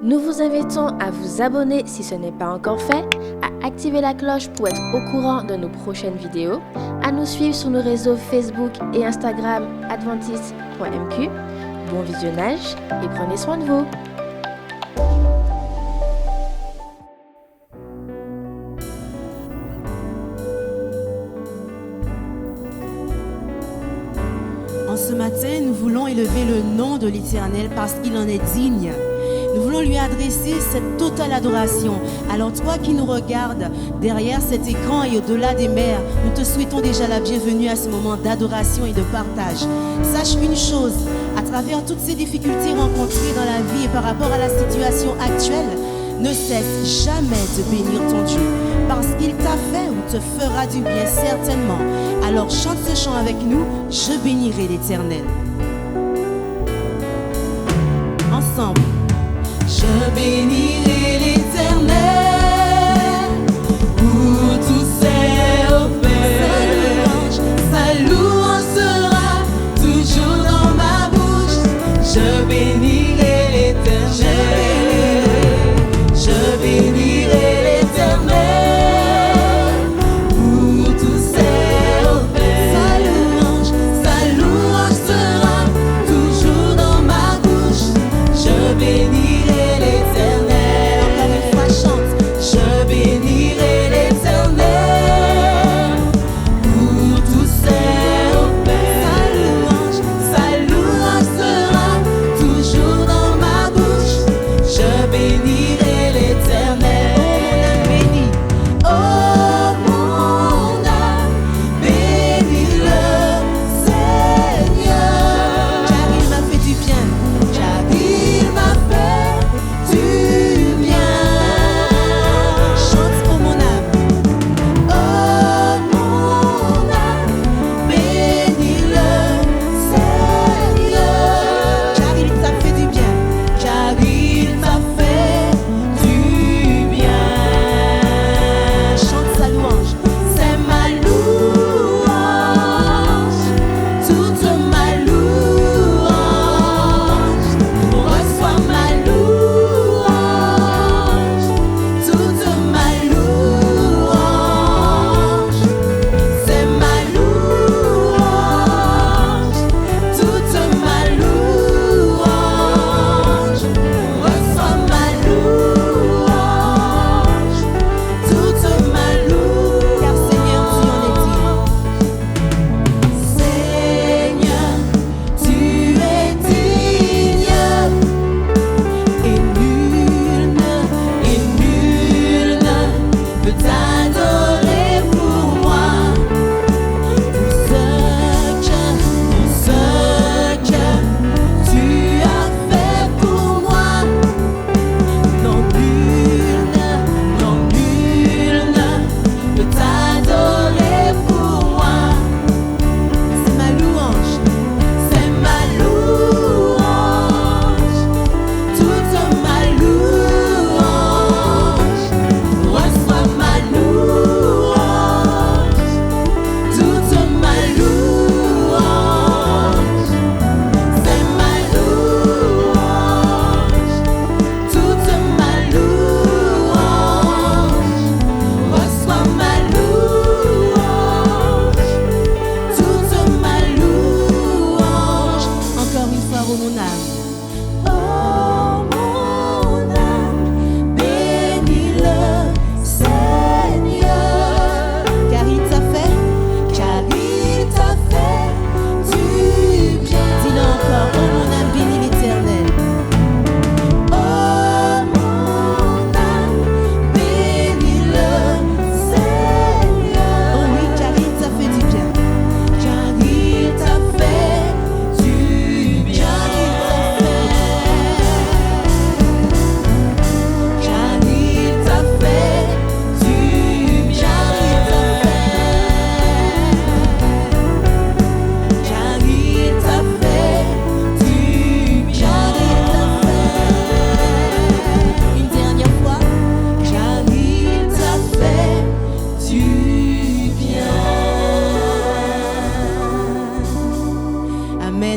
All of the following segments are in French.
Nous vous invitons à vous abonner si ce n'est pas encore fait, à activer la cloche pour être au courant de nos prochaines vidéos, à nous suivre sur nos réseaux Facebook et Instagram adventiste.mq. Bon visionnage et prenez soin de vous. En ce matin, nous voulons élever le nom de l'Éternel parce qu'il en est digne. Nous voulons lui adresser cette totale adoration. Alors toi qui nous regardes derrière cet écran et au-delà des mers, nous te souhaitons déjà la bienvenue à ce moment d'adoration et de partage. Sache une chose, à travers toutes ces difficultés rencontrées dans la vie et par rapport à la situation actuelle, ne cesse jamais de bénir ton Dieu, parce qu'il t'a fait ou te fera du bien certainement. Alors chante ce chant avec nous, je bénirai l'Éternel. Ensemble. Je bénirai l'Éternel pour tous ses offres. Sa louange sera toujours dans ma bouche. Je bénirai l'Éternel. Je bénirai l'Éternel pour tous ses offres. Sa louange sera toujours dans ma bouche. Je bénirai.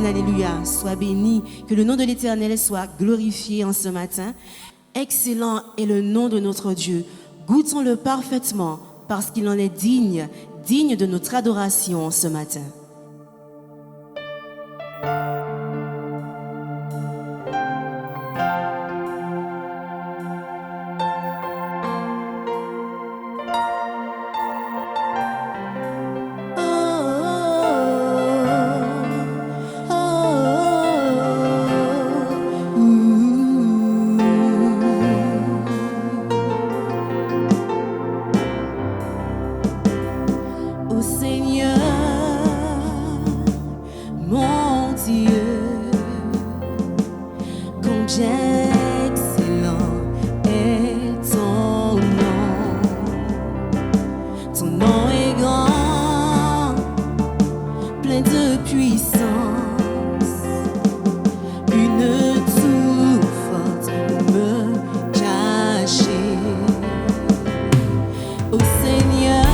Alléluia, sois béni, que le nom de l'Éternel soit glorifié en ce matin. excellent est le nom de notre Dieu. Goûtons-le parfaitement parce qu'il en est digne, digne de notre adoration ce matin. Ô Seigneur, mon Dieu, combien excellent est ton nom. Ton nom est grand, plein de puissance. Une tour forte pour me cacher. Ô Seigneur,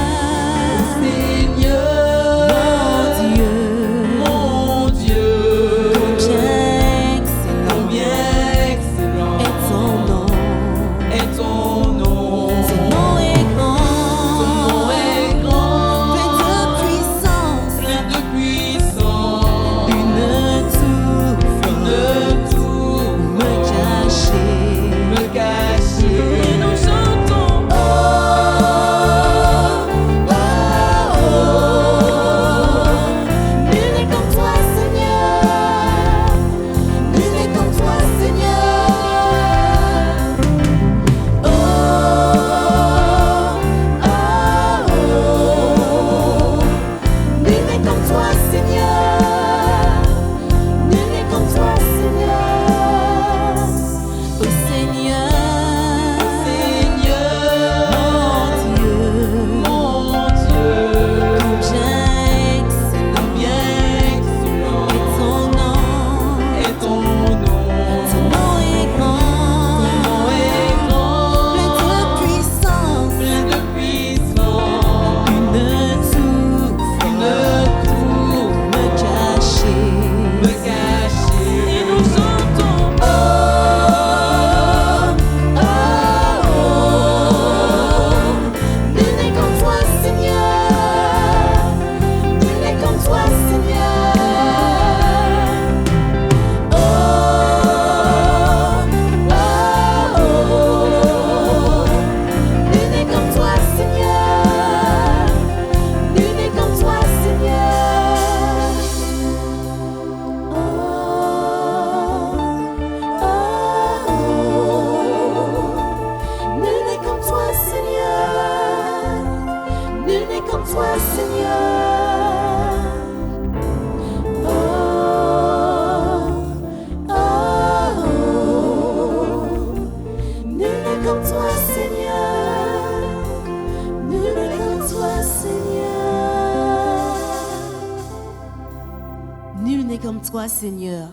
comme toi, Seigneur,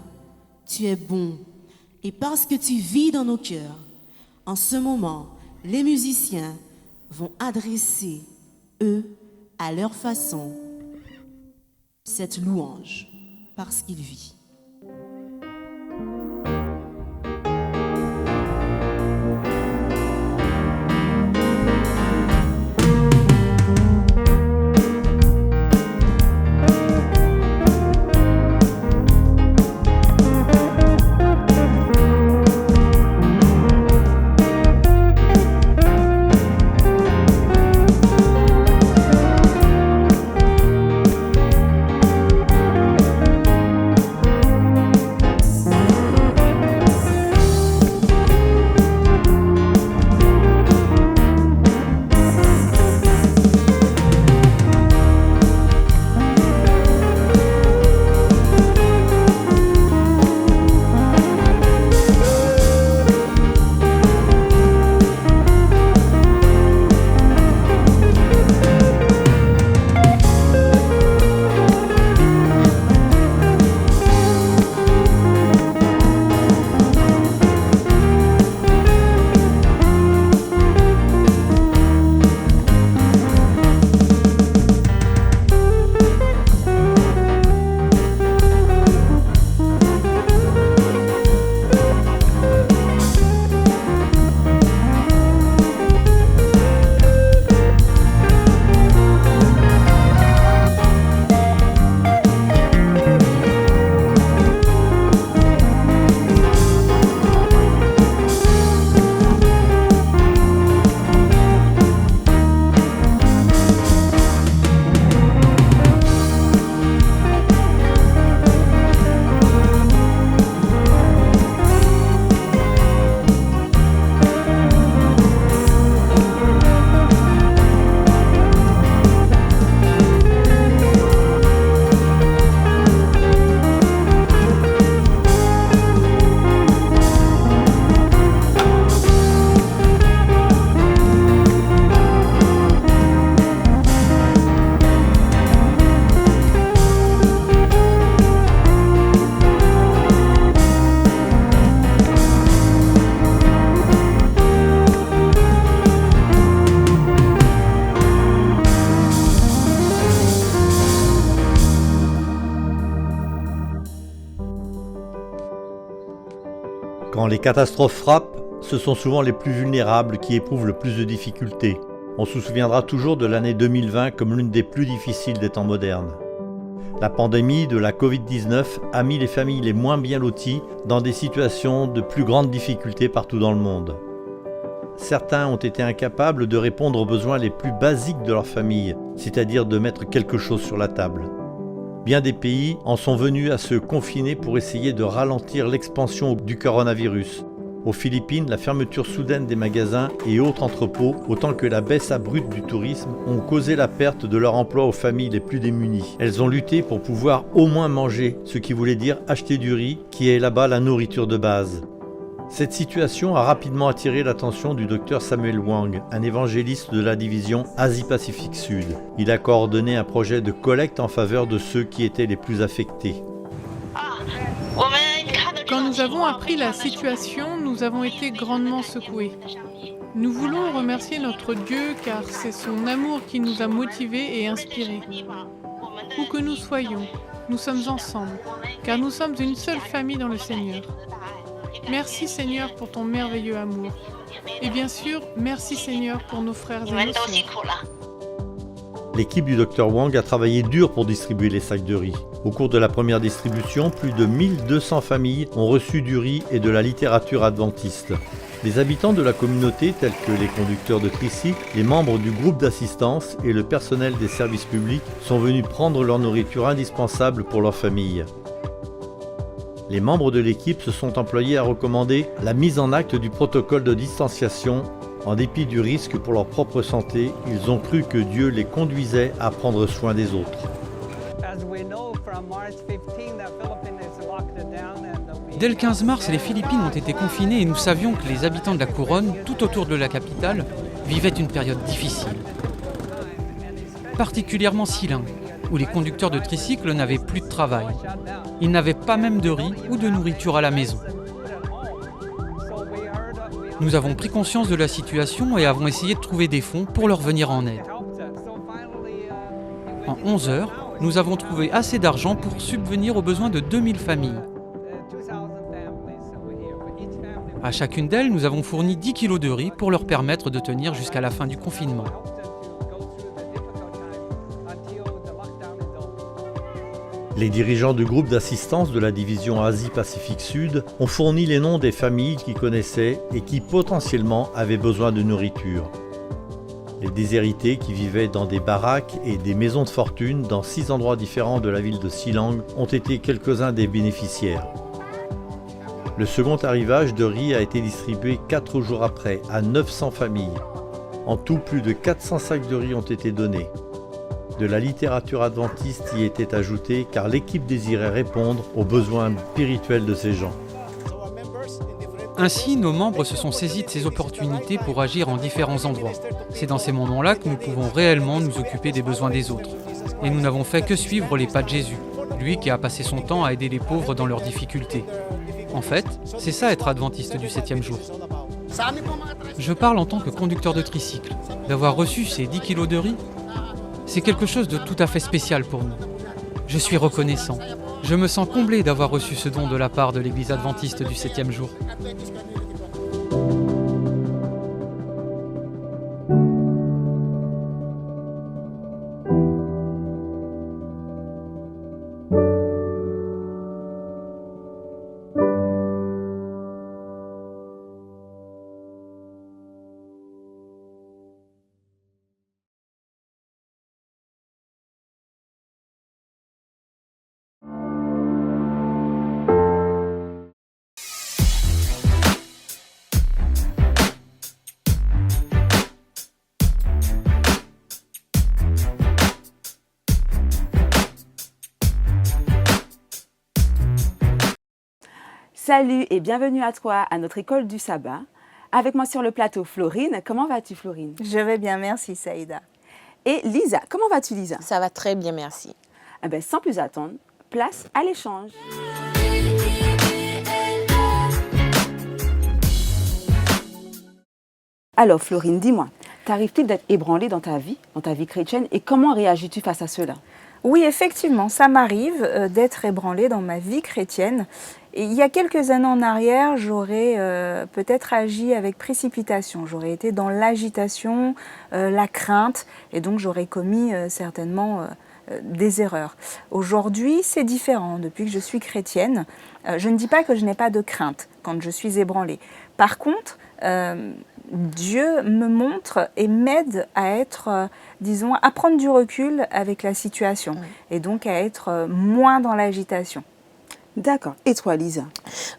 tu es bon. Et parce que tu vis dans nos cœurs, en ce moment, les musiciens vont adresser, eux, à leur façon, cette louange, parce qu'il vit. Quand les catastrophes frappent, ce sont souvent les plus vulnérables qui éprouvent le plus de difficultés. On se souviendra toujours de l'année 2020 comme l'une des plus difficiles des temps modernes. La pandémie de la Covid-19 a mis les familles les moins bien loties dans des situations de plus grande difficulté partout dans le monde. Certains ont été incapables de répondre aux besoins les plus basiques de leur famille, c'est-à-dire de mettre quelque chose sur la table. Bien des pays en sont venus à se confiner pour essayer de ralentir l'expansion du coronavirus. Aux Philippines, la fermeture soudaine des magasins et autres entrepôts, autant que la baisse abrupte du tourisme, ont causé la perte de leur emploi aux familles les plus démunies. Elles ont lutté pour pouvoir au moins manger, ce qui voulait dire acheter du riz, qui est là-bas la nourriture de base. Cette situation a rapidement attiré l'attention du docteur Samuel Wang, un évangéliste de la division Asie-Pacifique Sud. Il a coordonné un projet de collecte en faveur de ceux qui étaient les plus affectés. Quand nous avons appris la situation, nous avons été grandement secoués. Nous voulons remercier notre Dieu car c'est son amour qui nous a motivés et inspirés. Où que nous soyons, nous sommes ensemble, car nous sommes une seule famille dans le Seigneur. Merci Seigneur pour ton merveilleux amour. Et bien sûr, merci Seigneur pour nos frères et nos sœurs. L'équipe du Dr Wang a travaillé dur pour distribuer les sacs de riz. Au cours de la première distribution, plus de 1200 familles ont reçu du riz et de la littérature adventiste. Les habitants de la communauté, tels que les conducteurs de tricycles, les membres du groupe d'assistance et le personnel des services publics, sont venus prendre leur nourriture indispensable pour leur famille. Les membres de l'équipe se sont employés à recommander la mise en acte du protocole de distanciation. En dépit du risque pour leur propre santé, ils ont cru que Dieu les conduisait à prendre soin des autres. Dès le 15 mars, les Philippines ont été confinées et nous savions que les habitants de la couronne, tout autour de la capitale, vivaient une période difficile. Particulièrement Silang, où les conducteurs de tricycles n'avaient plus de travail. Ils n'avaient pas même de riz ou de nourriture à la maison. Nous avons pris conscience de la situation et avons essayé de trouver des fonds pour leur venir en aide. En 11 heures, nous avons trouvé assez d'argent pour subvenir aux besoins de 2000 familles. À chacune d'elles, nous avons fourni 10 kilos de riz pour leur permettre de tenir jusqu'à la fin du confinement. Les dirigeants du groupe d'assistance de la division Asie-Pacifique Sud ont fourni les noms des familles qu'ils connaissaient et qui potentiellement avaient besoin de nourriture. Les déshérités qui vivaient dans des baraques et des maisons de fortune dans 6 endroits différents de la ville de Silang ont été quelques-uns des bénéficiaires. Le second arrivage de riz a été distribué 4 jours après à 900 familles. En tout, plus de 400 sacs de riz ont été donnés. De la littérature adventiste y était ajoutée car l'équipe désirait répondre aux besoins spirituels de ces gens. Ainsi, nos membres se sont saisis de ces opportunités pour agir en différents endroits. C'est dans ces moments-là que nous pouvons réellement nous occuper des besoins des autres. Et nous n'avons fait que suivre les pas de Jésus, lui qui a passé son temps à aider les pauvres dans leurs difficultés. En fait, c'est ça être adventiste du 7e jour. Je parle en tant que conducteur de tricycle. D'avoir reçu ces 10 kilos de riz, c'est quelque chose de tout à fait spécial pour nous. Je suis reconnaissant. Je me sens comblé d'avoir reçu ce don de la part de l'Église adventiste du 7e jour. Salut et bienvenue à toi à notre école du sabbat. Avec moi sur le plateau, Florine. Comment vas-tu, Florine? Je vais bien, merci Saïda. Et Lisa. Comment vas-tu, Lisa? Ça va très bien, merci. Sans plus attendre, place à l'échange. Alors, Florine, dis-moi, t'arrive-t-il d'être ébranlée dans ta vie chrétienne, et comment réagis-tu face à cela? Oui, effectivement, ça m'arrive d'être ébranlée dans ma vie chrétienne Et il y a quelques années en arrière, j'aurais peut-être agi avec précipitation. J'aurais été dans l'agitation, la crainte, et donc j'aurais commis certainement des erreurs. Aujourd'hui, c'est différent. Depuis que je suis chrétienne, je ne dis pas que je n'ai pas de crainte quand je suis ébranlée. Par contre, Dieu me montre et m'aide à être, disons, à prendre du recul avec la situation et donc à être moins dans l'agitation. D'accord. Et toi, Lisa?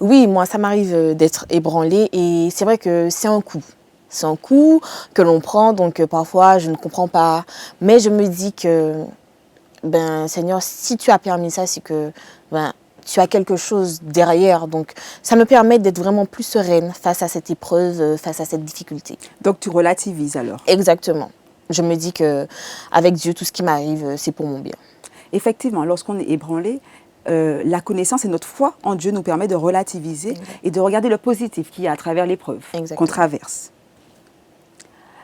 Oui, moi, ça m'arrive d'être ébranlée et c'est vrai que c'est un coup. C'est un coup que l'on prend, donc parfois je ne comprends pas. Mais je me dis que, Seigneur, si tu as permis ça, c'est que tu as quelque chose derrière. Donc ça me permet d'être vraiment plus sereine face à cette épreuve, face à cette difficulté. Donc tu relativises alors? Exactement. Je me dis qu'avec Dieu, tout ce qui m'arrive, c'est pour mon bien. Effectivement, lorsqu'on est ébranlé, la connaissance et notre foi en Dieu nous permet de relativiser et de regarder le positif qu'il y a à travers l'épreuve qu'on traverse.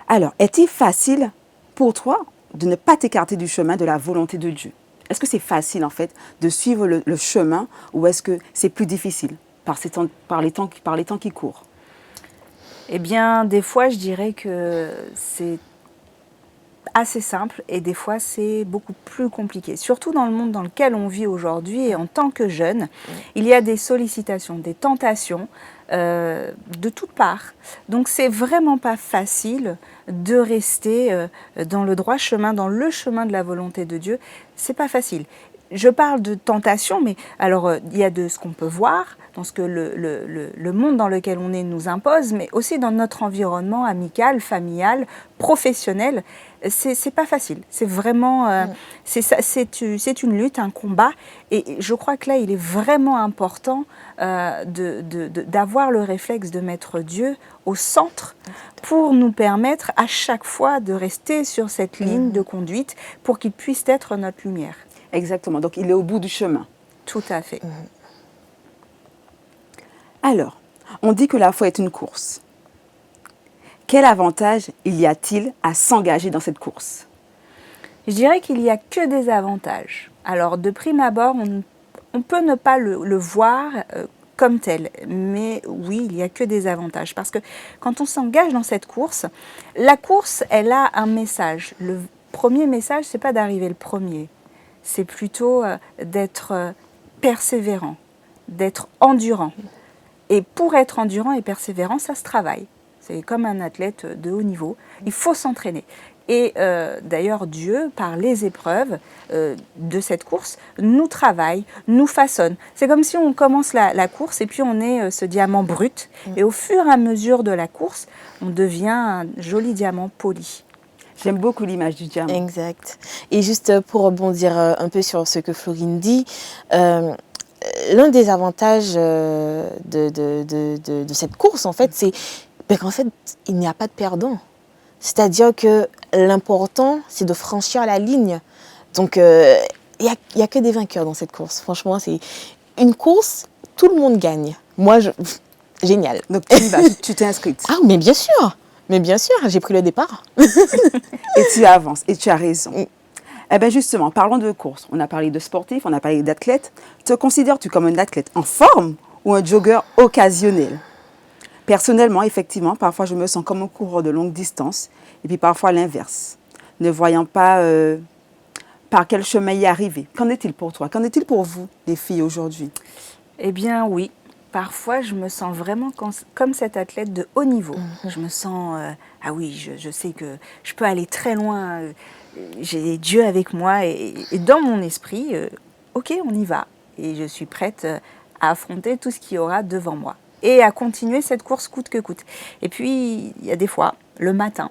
Alors, est-il facile pour toi de ne pas t'écarter du chemin de la volonté de Dieu? Est-ce que c'est facile en fait de suivre le chemin ou est-ce que c'est plus difficile par les temps qui courent? Eh bien, des fois, je dirais que c'est assez simple et des fois c'est beaucoup plus compliqué. Surtout dans le monde dans lequel on vit aujourd'hui et en tant que jeune, il y a des sollicitations, des tentations de toutes parts. Donc c'est vraiment pas facile de rester dans le droit chemin, dans le chemin de la volonté de Dieu. C'est pas facile. Je parle de tentation, mais alors il y a de ce qu'on peut voir, dans ce que le monde dans lequel on est nous impose, mais aussi dans notre environnement amical, familial, professionnel. C'est pas facile. C'est vraiment, c'est une lutte, un combat. Et je crois que là, il est vraiment important d'avoir le réflexe de mettre Dieu au centre pour nous permettre à chaque fois de rester sur cette ligne de conduite pour qu'il puisse être notre lumière. Exactement, donc il est au bout du chemin. Tout à fait. Alors, on dit que la foi est une course. Quel avantage y a-t-il à s'engager dans cette course? Je dirais qu'il n'y a que des avantages. Alors, de prime abord, on peut ne pas le voir comme tel, mais oui, il n'y a que des avantages. Parce que quand on s'engage dans cette course, la course, elle a un message. Le premier message, ce n'est pas d'arriver le premier. C'est plutôt d'être persévérant, d'être endurant. Et pour être endurant et persévérant, ça se travaille. C'est comme un athlète de haut niveau. Il faut s'entraîner. Et d'ailleurs, Dieu, par les épreuves de cette course, nous travaille, nous façonne. C'est comme si on commence la course et puis on est ce diamant brut. Et au fur et à mesure de la course, on devient un joli diamant poli. J'aime beaucoup l'image du diamant. Exact. Et juste pour rebondir un peu sur ce que Florine dit, l'un des avantages de cette course, en fait, c'est qu'en fait, il n'y a pas de perdant. C'est-à-dire que l'important, c'est de franchir la ligne. Donc, il n'y a que des vainqueurs dans cette course. Franchement, c'est une course, tout le monde gagne. Moi, génial. Donc, tu t'es inscrite. Ah, mais bien sûr. Mais bien sûr, j'ai pris le départ. Et tu avances, et tu as raison. Eh bien justement, parlons de course. On a parlé de sportif, on a parlé d'athlète. Te considères-tu comme un athlète en forme ou un jogger occasionnel? Personnellement, effectivement, parfois je me sens comme un coureur de longue distance et puis parfois l'inverse, ne voyant pas par quel chemin y arriver. Qu'en est-il pour toi? Qu'en est-il pour vous, les filles, aujourd'hui? Eh bien oui. Parfois, je me sens vraiment comme cet athlète de haut niveau. Je me sens, ah oui, je sais que je peux aller très loin. J'ai Dieu avec moi et dans mon esprit, ok, on y va. Et je suis prête à affronter tout ce qu'il y aura devant moi et à continuer cette course coûte que coûte. Et puis, il y a des fois, le matin,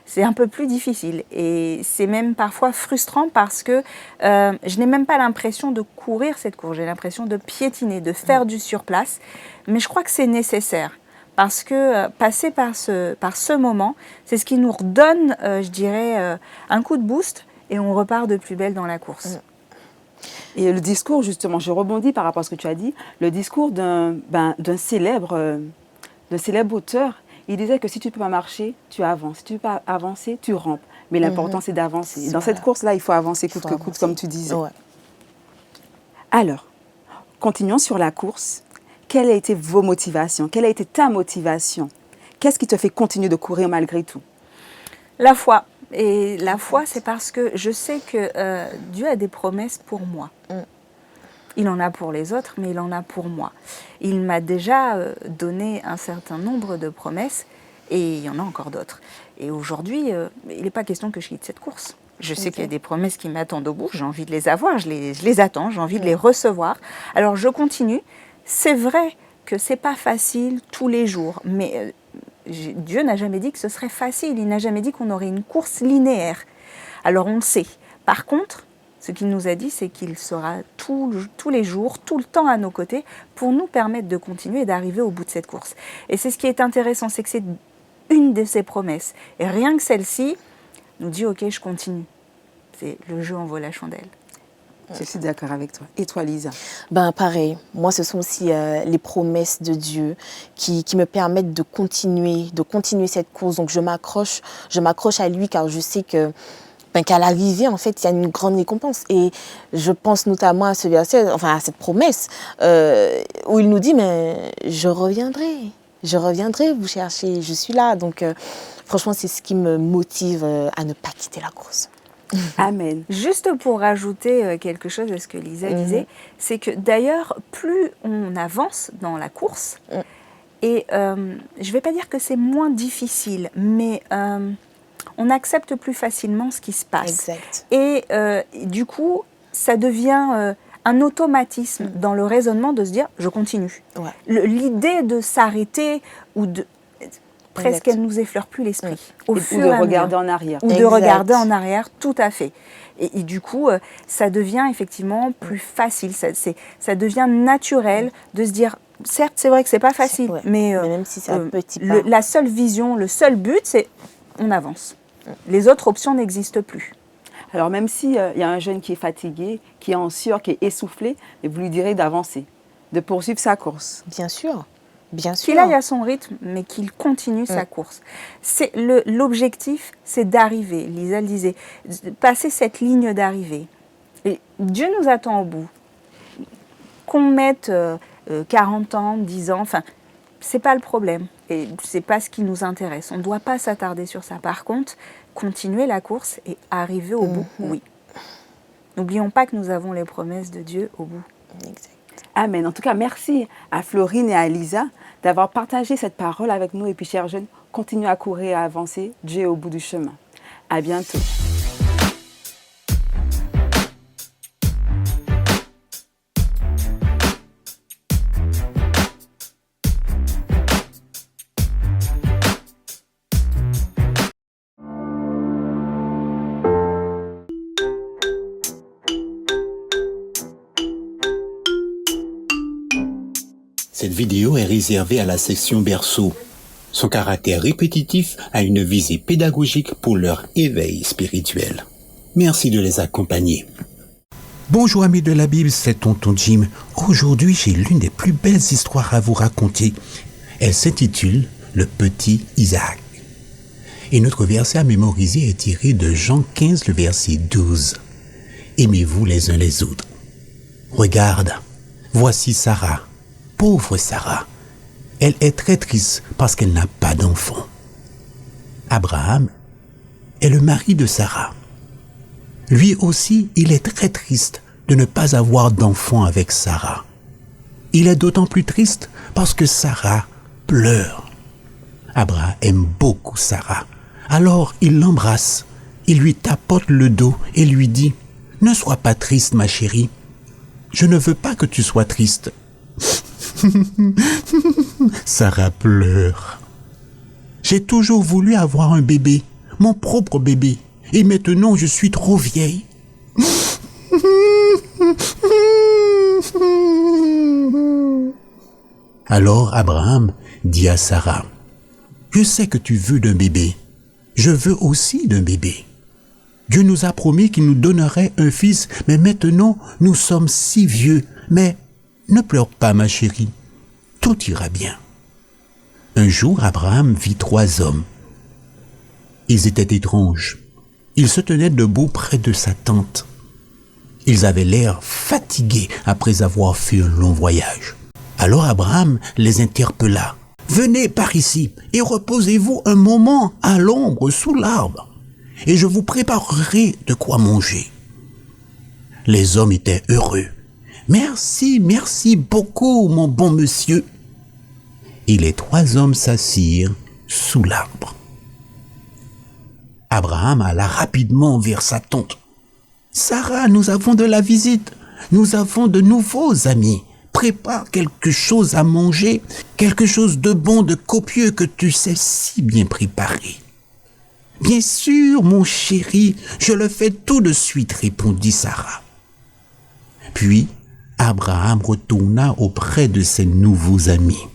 c'est un peu plus difficile et c'est même parfois frustrant parce que je n'ai même pas l'impression de courir cette course, j'ai l'impression de piétiner, de faire du surplace, mais je crois que c'est nécessaire parce que passer par ce moment, c'est ce qui nous redonne, je dirais, un coup de boost et on repart de plus belle dans la course. Et le discours, justement, je rebondis par rapport à ce que tu as dit, le discours d'un célèbre auteur. Il disait que si tu ne peux pas marcher, tu avances. Si tu ne peux pas avancer, tu rampes. Mais l'important, c'est d'avancer. Dans cette course-là, il faut avancer coûte que coûte, comme tu disais. Ouais. Alors, continuons sur la course. Quelle a été vos motivations? Quelle a été ta motivation? Qu'est-ce qui te fait continuer de courir malgré tout? La foi. Et la foi, c'est parce que je sais que Dieu a des promesses pour moi. Il en a pour les autres, mais il en a pour moi. Il m'a déjà donné un certain nombre de promesses et il y en a encore d'autres. Et aujourd'hui, il n'est pas question que je quitte cette course. Je sais qu'il y a des promesses qui m'attendent au bout, j'ai envie de les avoir, je les attends, j'ai envie de les recevoir. Alors je continue. C'est vrai que ce n'est pas facile tous les jours, mais Dieu n'a jamais dit que ce serait facile, il n'a jamais dit qu'on aurait une course linéaire. Alors on le sait. Par contre, ce qu'il nous a dit, c'est qu'il sera tous les jours, tout le temps à nos côtés pour nous permettre de continuer et d'arriver au bout de cette course. Et c'est ce qui est intéressant, c'est que c'est une de ses promesses. Et rien que celle-ci nous dit « Ok, je continue ». C'est le jeu en vaut la chandelle. Je suis d'accord avec toi. Et toi, Lisa? Ben pareil, moi ce sont aussi les promesses de Dieu qui me permettent de continuer cette course. Donc je m'accroche à lui car je sais que qu'à l'arrivée, en fait, il y a une grande récompense. Et je pense notamment à ce verset, enfin à cette promesse, où il nous dit, mais je reviendrai vous chercher, je suis là. Donc franchement, c'est ce qui me motive à ne pas quitter la course. Amen. Juste pour rajouter quelque chose à ce que Lisa disait, c'est que d'ailleurs, plus on avance dans la course, et je ne vais pas dire que c'est moins difficile, mais on accepte plus facilement ce qui se passe. Exact. Et du coup, ça devient un automatisme dans le raisonnement de se dire « je continue Ouais. ». L'idée de s'arrêter ou de... Presque, elle nous effleure plus l'esprit. Ou de regarder en arrière. Ou de regarder en arrière, tout à fait. Et du coup, ça devient effectivement plus facile. Ça devient naturel de se dire, certes, c'est vrai que c'est pas facile, mais même si c'est un petit pas. La seule vision, le seul but, c'est on avance. Les autres options n'existent plus. Alors même s'il y a un jeune qui est fatigué, qui est en sueur, qui est essoufflé, vous lui direz d'avancer, de poursuivre sa course. Bien sûr. Bien sûr. Qu'il aille à son rythme, mais qu'il continue sa course. L'objectif, c'est d'arriver. Lisa le disait, passer cette ligne d'arrivée. Et Dieu nous attend au bout. Qu'on mette 40 ans, 10 ans, enfin, c'est pas le problème. Et c'est pas ce qui nous intéresse. On ne doit pas s'attarder sur ça. Par contre, continuer la course et arriver au bout, oui. N'oublions pas que nous avons les promesses de Dieu au bout. Exact. Amen. En tout cas, merci à Florine et à Lisa d'avoir partagé cette parole avec nous. Et puis, chers jeunes, continuez à courir et à avancer. Dieu est au bout du chemin. À bientôt. Cette vidéo est réservée à la section berceau. Son caractère répétitif a une visée pédagogique pour leur éveil spirituel. Merci de les accompagner. Bonjour amis de la Bible, c'est Tonton Jim. Aujourd'hui, j'ai l'une des plus belles histoires à vous raconter. Elle s'intitule « Le petit Isaac ». Et notre verset à mémoriser est tiré de Jean 15, le verset 12. « Aimez-vous les uns les autres. Regarde, voici Sarah. Pauvre Sarah, elle est très triste parce qu'elle n'a pas d'enfant. Abraham est le mari de Sarah. Lui aussi, il est très triste de ne pas avoir d'enfant avec Sarah. Il est d'autant plus triste parce que Sarah pleure. Abraham aime beaucoup Sarah. Alors il l'embrasse, il lui tapote le dos et lui dit « Ne sois pas triste, ma chérie. Je ne veux pas que tu sois triste. » Sarah pleure. J'ai toujours voulu avoir un bébé, mon propre bébé, et maintenant je suis trop vieille. Alors Abraham dit à Sarah, je sais que tu veux d'un bébé, je veux aussi d'un bébé. Dieu nous a promis qu'il nous donnerait un fils, mais maintenant nous sommes si vieux, mais ne pleure pas, ma chérie, tout ira bien. Un jour, Abraham vit 3 hommes. Ils étaient étranges. Ils se tenaient debout près de sa tente. Ils avaient l'air fatigués après avoir fait un long voyage. Alors Abraham les interpella. « Venez par ici et reposez-vous un moment à l'ombre sous l'arbre, et je vous préparerai de quoi manger. » Les hommes étaient heureux. « Merci, merci beaucoup, mon bon monsieur. » Et les 3 hommes s'assirent sous l'arbre. Abraham alla rapidement vers sa tente. « Sarah, nous avons de la visite. Nous avons de nouveaux amis. Prépare quelque chose à manger, quelque chose de bon, de copieux que tu sais si bien préparer. »« Bien sûr, mon chéri, je le fais tout de suite, » répondit Sarah. Puis, Abraham retourna auprès de ses nouveaux amis.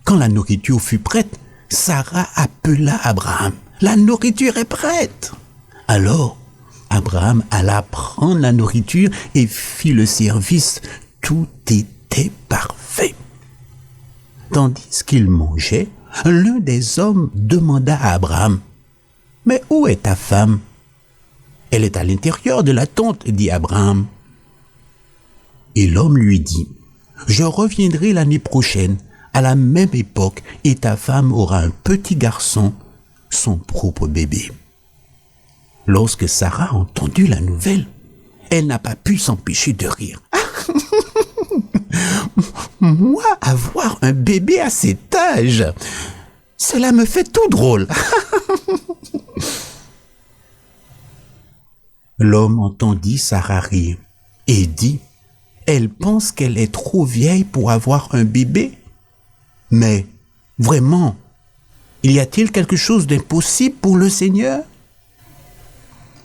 Quand la nourriture fut prête, Sarah appela Abraham. « La nourriture est prête !» Alors, Abraham alla prendre la nourriture et fit le service. Tout était parfait. Tandis qu'il mangeait, l'un des hommes demanda à Abraham, « Mais où est ta femme ?»« Elle est à l'intérieur de la tente, » dit Abraham. Et l'homme lui dit, « Je reviendrai l'année prochaine, à la même époque, et ta femme aura un petit garçon, son propre bébé. » Lorsque Sarah a entendu la nouvelle, elle n'a pas pu s'empêcher de rire. Moi, avoir un bébé à cet âge, cela me fait tout drôle. L'homme entendit Sarah rire et dit, « Elle pense qu'elle est trop vieille pour avoir un bébé. Mais, vraiment, y a-t-il quelque chose d'impossible pour le Seigneur ?»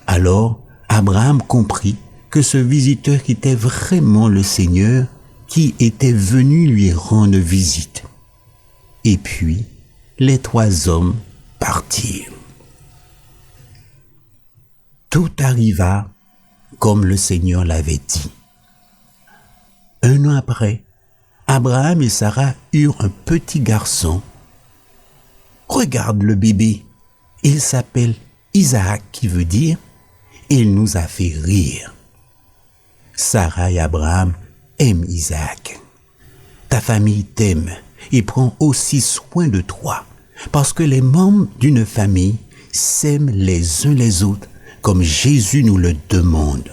Alors, Abraham comprit que ce visiteur était vraiment le Seigneur qui était venu lui rendre visite. Et puis, les 3 hommes partirent. Tout arriva comme le Seigneur l'avait dit. 1 an après, Abraham et Sarah eurent un petit garçon. Regarde le bébé, il s'appelle Isaac, qui veut dire « Il nous a fait rire ». Sarah et Abraham aiment Isaac. Ta famille t'aime et prend aussi soin de toi, parce que les membres d'une famille s'aiment les uns les autres, comme Jésus nous le demande.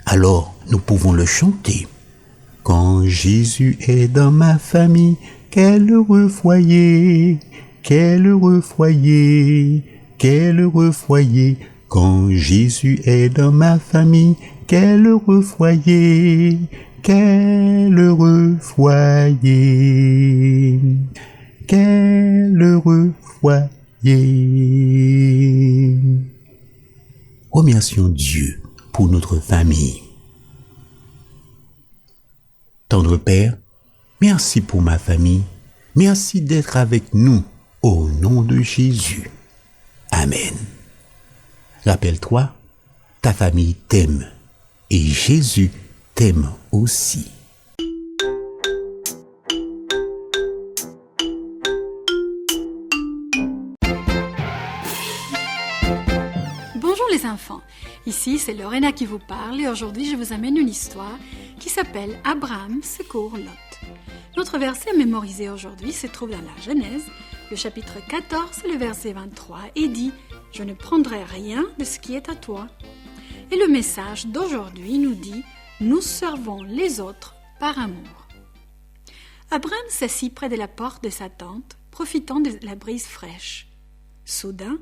Alors, nous pouvons le chanter. Quand Jésus est dans ma famille, quel heureux foyer, quel heureux foyer, quel heureux foyer. Quand Jésus est dans ma famille, quel heureux foyer, quel heureux foyer, quel heureux foyer. Remercions Dieu pour notre famille. Tendre Père, merci pour ma famille. Merci d'être avec nous au nom de Jésus. Amen. Rappelle-toi, ta famille t'aime et Jésus t'aime aussi. Bonjour les enfants, ici c'est Lorena qui vous parle et aujourd'hui je vous amène une histoire qui s'appelle Abraham secourt Lot. Notre verset mémorisé aujourd'hui se trouve dans la Genèse, le chapitre 14, le verset 23 et dit « Je ne prendrai rien de ce qui est à toi ». Et le message d'aujourd'hui nous dit « Nous servons les autres par amour ». Abraham s'assit près de la porte de sa tente, profitant de la brise fraîche. Soudain,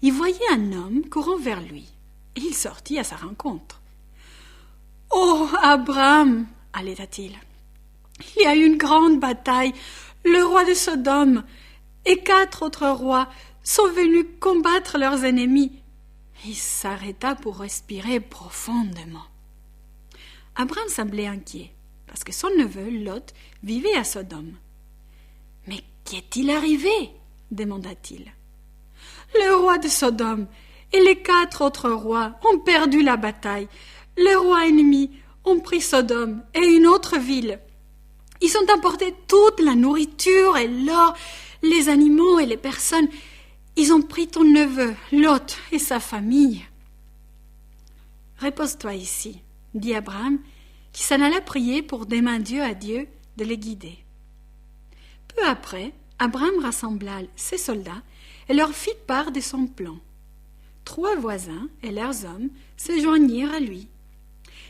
il voyait un homme courant vers lui. Il sortit à sa rencontre. « Oh, Abraham !» allaita-t-il. « Il y a eu une grande bataille. Le roi de Sodome et 4 autres rois sont venus combattre leurs ennemis. » Il s'arrêta pour respirer profondément. Abraham semblait inquiet, parce que son neveu, Lot, vivait à Sodome. « Mais qu'est-il arrivé ?» demanda-t-il. « Le roi de Sodome et les 4 autres rois ont perdu la bataille. Les rois ennemis ont pris Sodome et une autre ville. Ils ont emporté toute la nourriture et l'or, les animaux et les personnes. Ils ont pris ton neveu, Lot, et sa famille. Repose-toi ici, dit Abraham, qui s'en alla prier pour demander à Dieu de les guider. Peu après, Abraham rassembla ses soldats et leur fit part de son plan. 3 voisins et leurs hommes se joignirent à lui.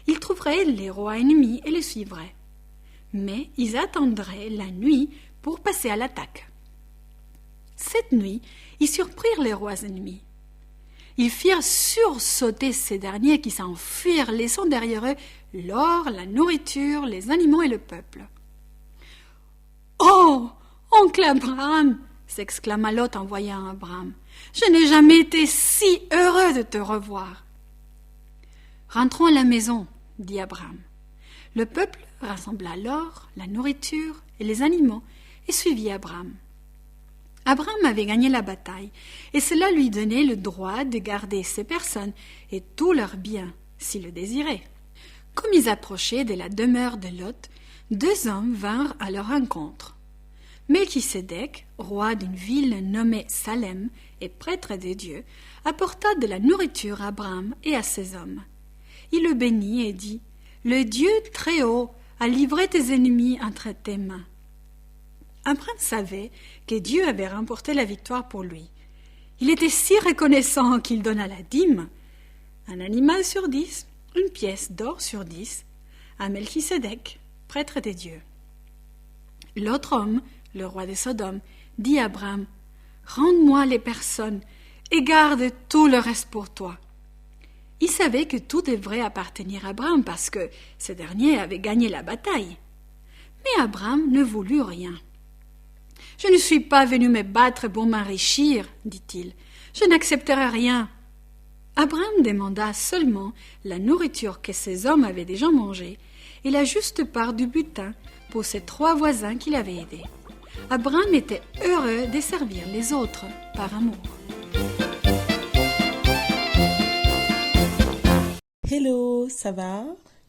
Ils trouveraient les rois ennemis et les suivraient. Mais ils attendraient la nuit pour passer à l'attaque. Cette nuit, ils surprirent les rois ennemis. Ils firent sursauter ces derniers qui s'enfuirent, laissant derrière eux l'or, la nourriture, les animaux et le peuple. « Oh, oncle Abraham !» s'exclama Lot en voyant Abraham. « Je n'ai jamais été si heureux de te revoir. »« Rentrons à la maison, » dit Abraham. Le peuple rassembla l'or, la nourriture et les animaux et suivit Abraham. Abraham avait gagné la bataille, et cela lui donnait le droit de garder ces personnes et tous leurs biens, s'il le désirait. Comme ils approchaient de la demeure de Lot, 2 hommes vinrent à leur rencontre. Melchisédek, roi d'une ville nommée Salem et prêtre des dieux, apporta de la nourriture à Abraham et à ses hommes. Il le bénit et dit « Le Dieu très haut a livré tes ennemis entre tes mains. » Abraham savait que Dieu avait remporté la victoire pour lui. Il était si reconnaissant qu'il donna la dîme, un animal sur 10, une pièce d'or sur 10, à Melchisédek, prêtre des dieux. L'autre homme, le roi de Sodome, dit à Abraham « Rends-moi les personnes et garde tout le reste pour toi. » Il savait que tout devrait appartenir à Abraham parce que ce dernier avait gagné la bataille. Mais Abraham ne voulut rien. « Je ne suis pas venu me battre pour m'enrichir, dit-il. Je n'accepterai rien. » Abraham demanda seulement la nourriture que ses hommes avaient déjà mangée et la juste part du butin pour ses 3 voisins qu'il avait aidés. Abraham était heureux de servir les autres par amour. Hello, ça va?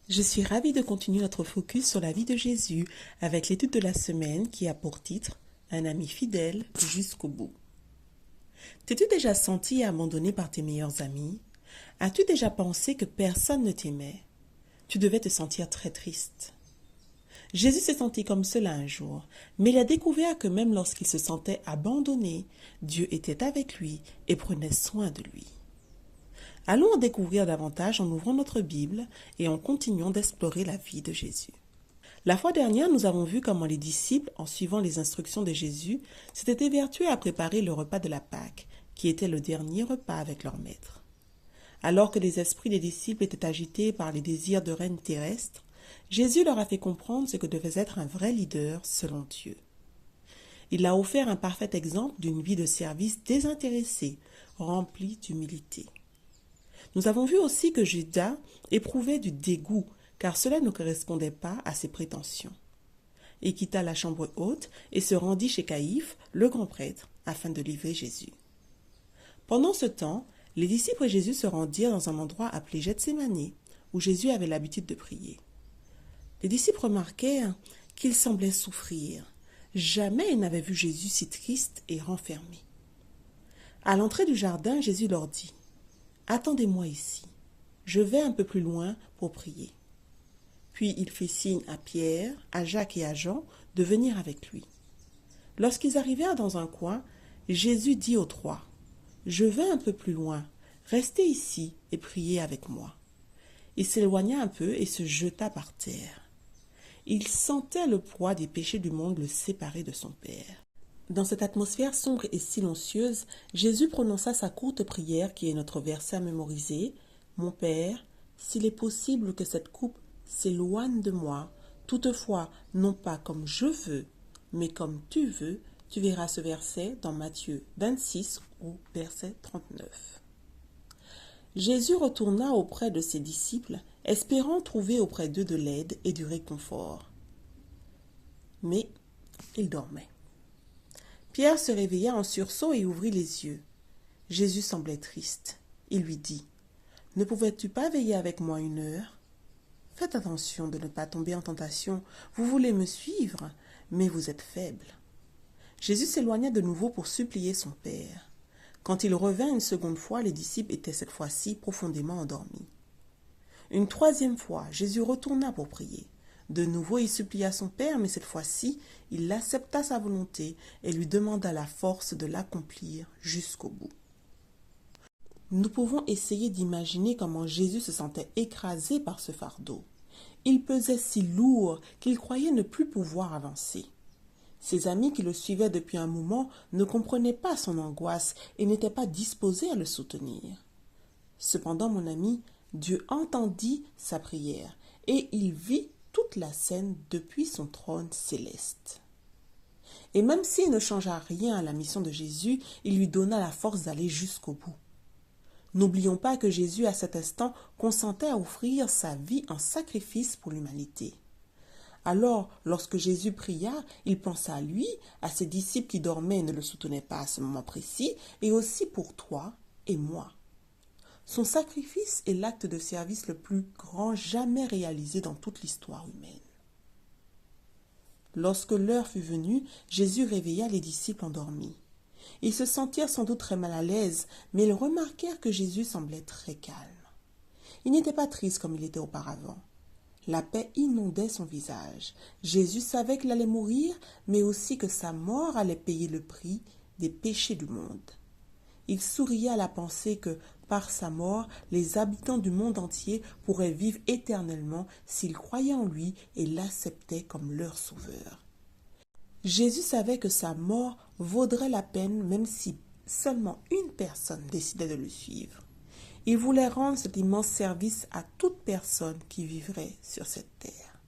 Je suis ravie de continuer notre focus sur la vie de Jésus avec l'étude de la semaine qui a pour titre « Un ami fidèle jusqu'au bout ». T'es-tu déjà senti abandonné par tes meilleurs amis? As-tu déjà pensé que personne ne t'aimait? Tu devais te sentir très triste. Jésus s'est senti comme cela un jour, mais il a découvert que même lorsqu'il se sentait abandonné, Dieu était avec lui et prenait soin de lui. Allons en découvrir davantage en ouvrant notre Bible et en continuant d'explorer la vie de Jésus. La fois dernière, nous avons vu comment les disciples, en suivant les instructions de Jésus, s'étaient évertués à préparer le repas de la Pâque, qui était le dernier repas avec leur maître. Alors que les esprits des disciples étaient agités par les désirs de règne terrestre, Jésus leur a fait comprendre ce que devait être un vrai leader selon Dieu. Il a offert un parfait exemple d'une vie de service désintéressée, remplie d'humilité. Nous avons vu aussi que Judas éprouvait du dégoût, car cela ne correspondait pas à ses prétentions. Il quitta la chambre haute et se rendit chez Caïphe, le grand prêtre, afin de livrer Jésus. Pendant ce temps, les disciples et Jésus se rendirent dans un endroit appelé Gethsémani, où Jésus avait l'habitude de prier. Les disciples remarquèrent qu'il semblait souffrir. Jamais ils n'avaient vu Jésus si triste et renfermé. À l'entrée du jardin, Jésus leur dit « Attendez-moi ici, je vais un peu plus loin pour prier. » Puis il fit signe à Pierre, à Jacques et à Jean de venir avec lui. Lorsqu'ils arrivèrent dans un coin, Jésus dit aux 3 « Je vais un peu plus loin, restez ici et priez avec moi. » Il s'éloigna un peu et se jeta par terre. Il sentait le poids des péchés du monde le séparer de son Père. Dans cette atmosphère sombre et silencieuse, Jésus prononça sa courte prière qui est notre verset à mémoriser. « Mon Père, s'il est possible que cette coupe s'éloigne de moi, toutefois non pas comme je veux, mais comme tu veux. » Tu verras ce verset dans Matthieu 26 au verset 39. Jésus retourna auprès de ses disciples, espérant trouver auprès d'eux de l'aide et du réconfort. Mais ils dormaient. Pierre se réveilla en sursaut et ouvrit les yeux. Jésus semblait triste. Il lui dit « Ne pouvais-tu pas veiller avec moi 1 heure ? Faites attention de ne pas tomber en tentation. Vous voulez me suivre, mais vous êtes faible. » Jésus s'éloigna de nouveau pour supplier son Père. Quand il revint une seconde fois, les disciples étaient cette fois-ci profondément endormis. Une troisième fois, Jésus retourna pour prier. De nouveau, il supplia son Père, mais cette fois-ci, il accepta sa volonté et lui demanda la force de l'accomplir jusqu'au bout. Nous pouvons essayer d'imaginer comment Jésus se sentait écrasé par ce fardeau. Il pesait si lourd qu'il croyait ne plus pouvoir avancer. Ses amis qui le suivaient depuis un moment ne comprenaient pas son angoisse et n'étaient pas disposés à le soutenir. Cependant, mon ami, Dieu entendit sa prière et il vit toute la scène depuis son trône céleste. Et même s'il ne changea rien à la mission de Jésus, il lui donna la force d'aller jusqu'au bout. N'oublions pas que Jésus, à cet instant, consentait à offrir sa vie en sacrifice pour l'humanité. Alors, lorsque Jésus pria, il pensa à lui, à ses disciples qui dormaient et ne le soutenaient pas à ce moment précis, et aussi pour toi et moi. Son sacrifice est l'acte de service le plus grand jamais réalisé dans toute l'histoire humaine. Lorsque l'heure fut venue, Jésus réveilla les disciples endormis. Ils se sentirent sans doute très mal à l'aise, mais ils remarquèrent que Jésus semblait très calme. Il n'était pas triste comme il était auparavant. La paix inondait son visage. Jésus savait qu'il allait mourir, mais aussi que sa mort allait payer le prix des péchés du monde. Il souriait à la pensée que, par sa mort, les habitants du monde entier pourraient vivre éternellement s'ils croyaient en lui et l'acceptaient comme leur sauveur. Jésus savait que sa mort vaudrait la peine même si seulement une personne décidait de le suivre. Il voulait rendre cet immense service à toute personne qui vivrait sur cette terre.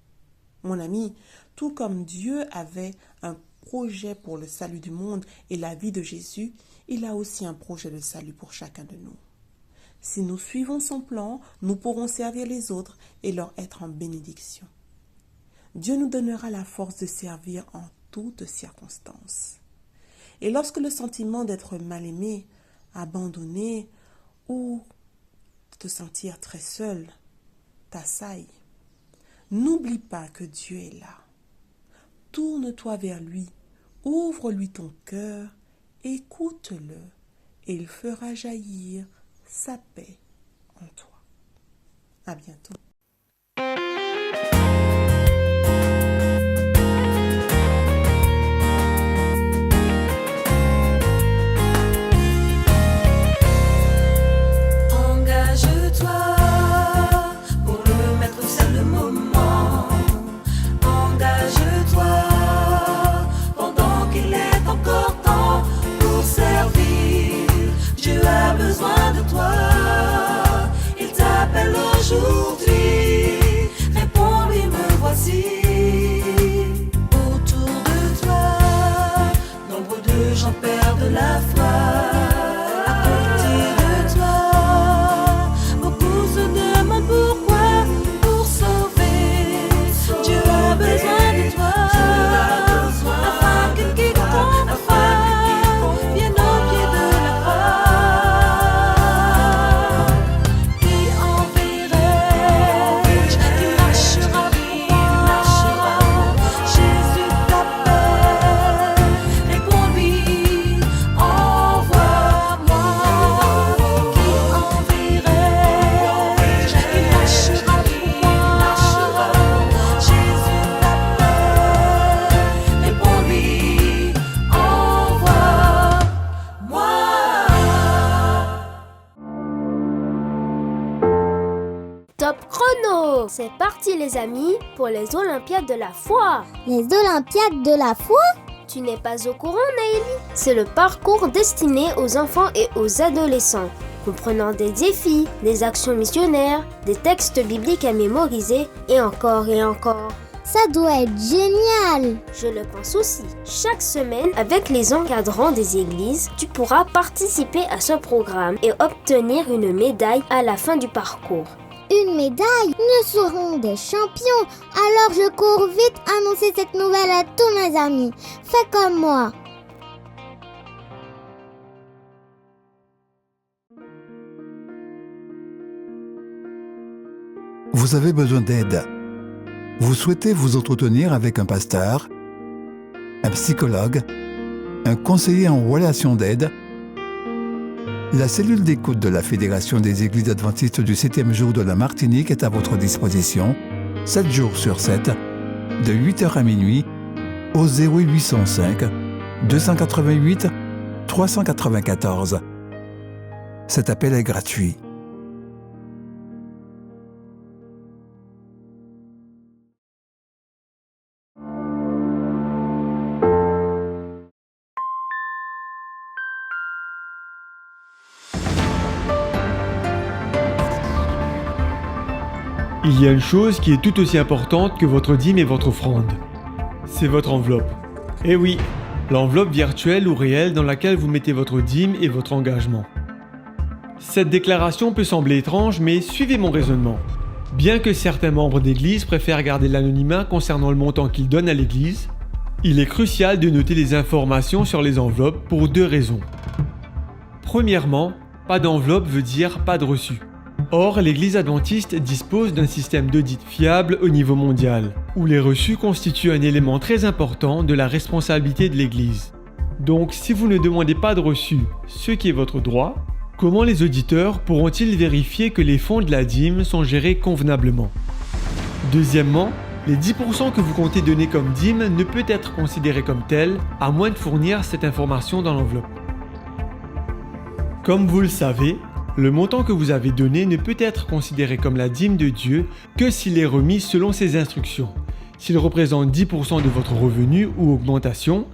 Mon ami, tout comme Dieu avait un projet pour le salut du monde et la vie de Jésus, il a aussi un projet de salut pour chacun de nous. Si nous suivons son plan, nous pourrons servir les autres et leur être en bénédiction. Dieu nous donnera la force de servir en toutes circonstances. Et lorsque le sentiment d'être mal aimé, abandonné ou de te sentir très seul t'assaille, n'oublie pas que Dieu est là. Tourne-toi vers lui, ouvre-lui ton cœur, écoute-le et il fera jaillir sa paix en toi. À bientôt. Aujourd'hui, réponds-lui, me voici. Autour de toi, nombre de gens perdent la foi. À côté de toi, beaucoup se demandent pourquoi. Pour sauver, Dieu a besoin de toi. Afin que quiconque vienne au pied de la croix. Top chrono! C'est parti les amis pour les Olympiades de la foi. Les Olympiades de la foi? Tu n'es pas au courant Naëlie? C'est le parcours destiné aux enfants et aux adolescents, comprenant des défis, des actions missionnaires, des textes bibliques à mémoriser et encore et encore. Ça doit être génial! Je le pense aussi. Chaque semaine, avec les encadrants des églises, tu pourras participer à ce programme et obtenir une médaille à la fin du parcours. Une médaille? Nous serons des champions! Alors je cours vite annoncer cette nouvelle à tous mes amis. Fais comme moi! Vous avez besoin d'aide. Vous souhaitez vous entretenir avec un pasteur, un psychologue, un conseiller en relation d'aide, La cellule d'écoute de la Fédération des Églises adventistes du 7e jour de la Martinique est à votre disposition, 7 jours sur 7, de 8h à minuit, au 0805 288 394. Cet appel est gratuit. Il y a une chose qui est tout aussi importante que votre dîme et votre offrande. C'est votre enveloppe. Eh oui, l'enveloppe virtuelle ou réelle dans laquelle vous mettez votre dîme et votre engagement. Cette déclaration peut sembler étrange, mais suivez mon raisonnement. Bien que certains membres d'église préfèrent garder l'anonymat concernant le montant qu'ils donnent à l'église, il est crucial de noter les informations sur les enveloppes pour 2 raisons. Premièrement, pas d'enveloppe veut dire pas de reçu. Or, l'Église adventiste dispose d'un système d'audit fiable au niveau mondial, où les reçus constituent un élément très important de la responsabilité de l'Église. Donc, si vous ne demandez pas de reçu, ce qui est votre droit, comment les auditeurs pourront-ils vérifier que les fonds de la dîme sont gérés convenablement? Deuxièmement, les 10% que vous comptez donner comme dîme ne peut être considéré comme tel, à moins de fournir cette information dans l'enveloppe. Comme vous le savez, le montant que vous avez donné ne peut être considéré comme la dîme de Dieu que s'il est remis selon ses instructions, s'il représente 10% de votre revenu ou augmentation,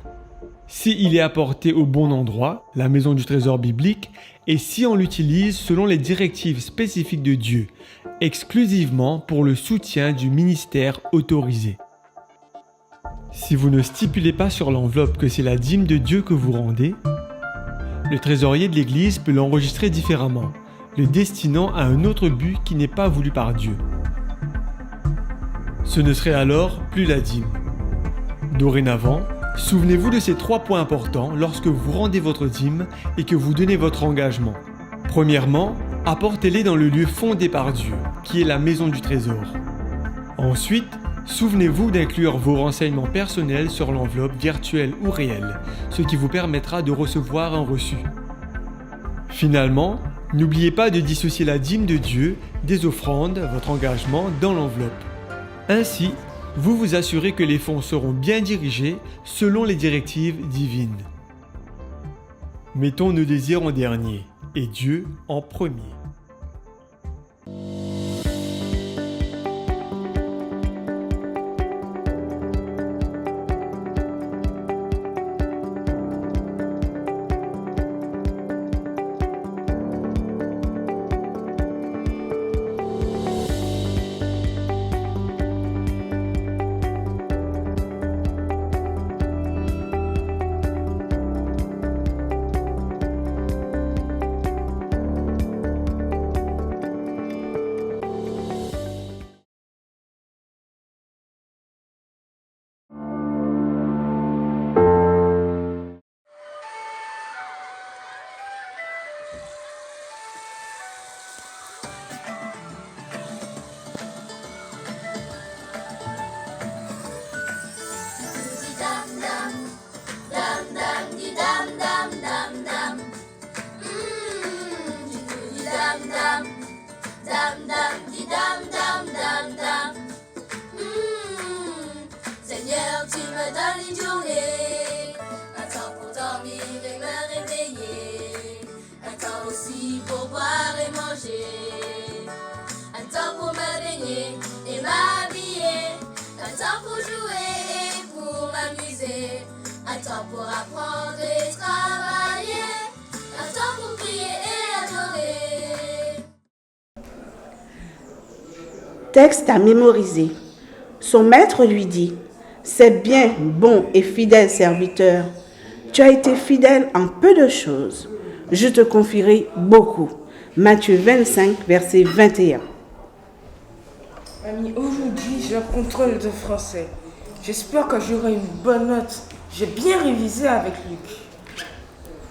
s'il est apporté au bon endroit, la maison du trésor biblique, et si on l'utilise selon les directives spécifiques de Dieu, exclusivement pour le soutien du ministère autorisé. Si vous ne stipulez pas sur l'enveloppe que c'est la dîme de Dieu que vous rendez, le trésorier de l'Église peut l'enregistrer différemment, le destinant à un autre but qui n'est pas voulu par Dieu. Ce ne serait alors plus la dîme. Dorénavant, souvenez-vous de ces 3 points importants lorsque vous rendez votre dîme et que vous donnez votre engagement. Premièrement, apportez-les dans le lieu fondé par Dieu, qui est la maison du trésor. Ensuite, souvenez-vous d'inclure vos renseignements personnels sur l'enveloppe virtuelle ou réelle, ce qui vous permettra de recevoir un reçu. Finalement, n'oubliez pas de dissocier la dîme de Dieu des offrandes, votre engagement, dans l'enveloppe. Ainsi, vous vous assurez que les fonds seront bien dirigés selon les directives divines. Mettons nos désirs en dernier et Dieu en premier. Seigneur, tu me donnes une journée, un temps pour dormir et me réveiller, un temps aussi pour boire et manger, un temps pour me baigner et m'habiller, un temps pour jouer et pour m'amuser, un temps pour apprendre et travailler, un temps pour prier et adorer. Texte à mémoriser. Son maître lui dit: « C'est bien, bon et fidèle serviteur. Tu as été fidèle en peu de choses. Je te confierai beaucoup. » Matthieu 25, verset 21. Ami, aujourd'hui, j'ai un contrôle de français. J'espère que j'aurai une bonne note. J'ai bien révisé avec Luc.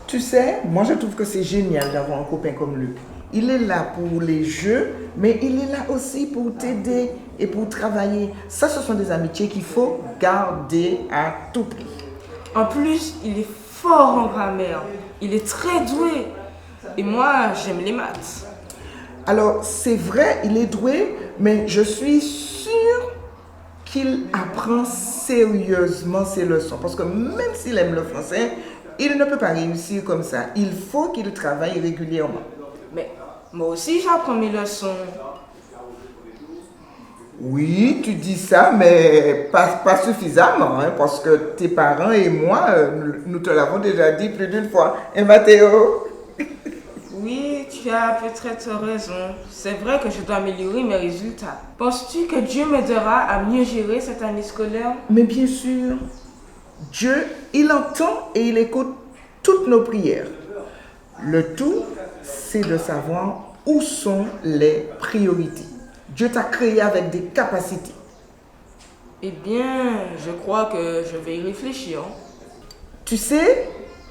Tu sais, moi je trouve que c'est génial d'avoir un copain comme Luc. Il est là pour les jeux, mais il est là aussi pour t'aider et pour travailler. Ça, ce sont des amitiés qu'il faut garder à tout prix. En plus, il est fort en grammaire. Il est très doué. Et moi, j'aime les maths. Alors, c'est vrai, il est doué, mais je suis sûre qu'il apprend sérieusement ses leçons. Parce que même s'il aime le français, il ne peut pas réussir comme ça. Il faut qu'il travaille régulièrement. Mais moi aussi, j'apprends mes leçons. Oui, tu dis ça, mais pas suffisamment, hein, parce que tes parents et moi, nous te l'avons déjà dit plus d'une fois. Hein, Mathéo? Oui, tu as peut-être raison. C'est vrai que je dois améliorer mes résultats. Penses-tu que Dieu m'aidera à mieux gérer cette année scolaire? Mais bien sûr, Dieu, il entend et il écoute toutes nos prières. Le tout, c'est de savoir où sont les priorités. Dieu t'a créé avec des capacités. Eh bien, je crois que je vais y réfléchir. Tu sais,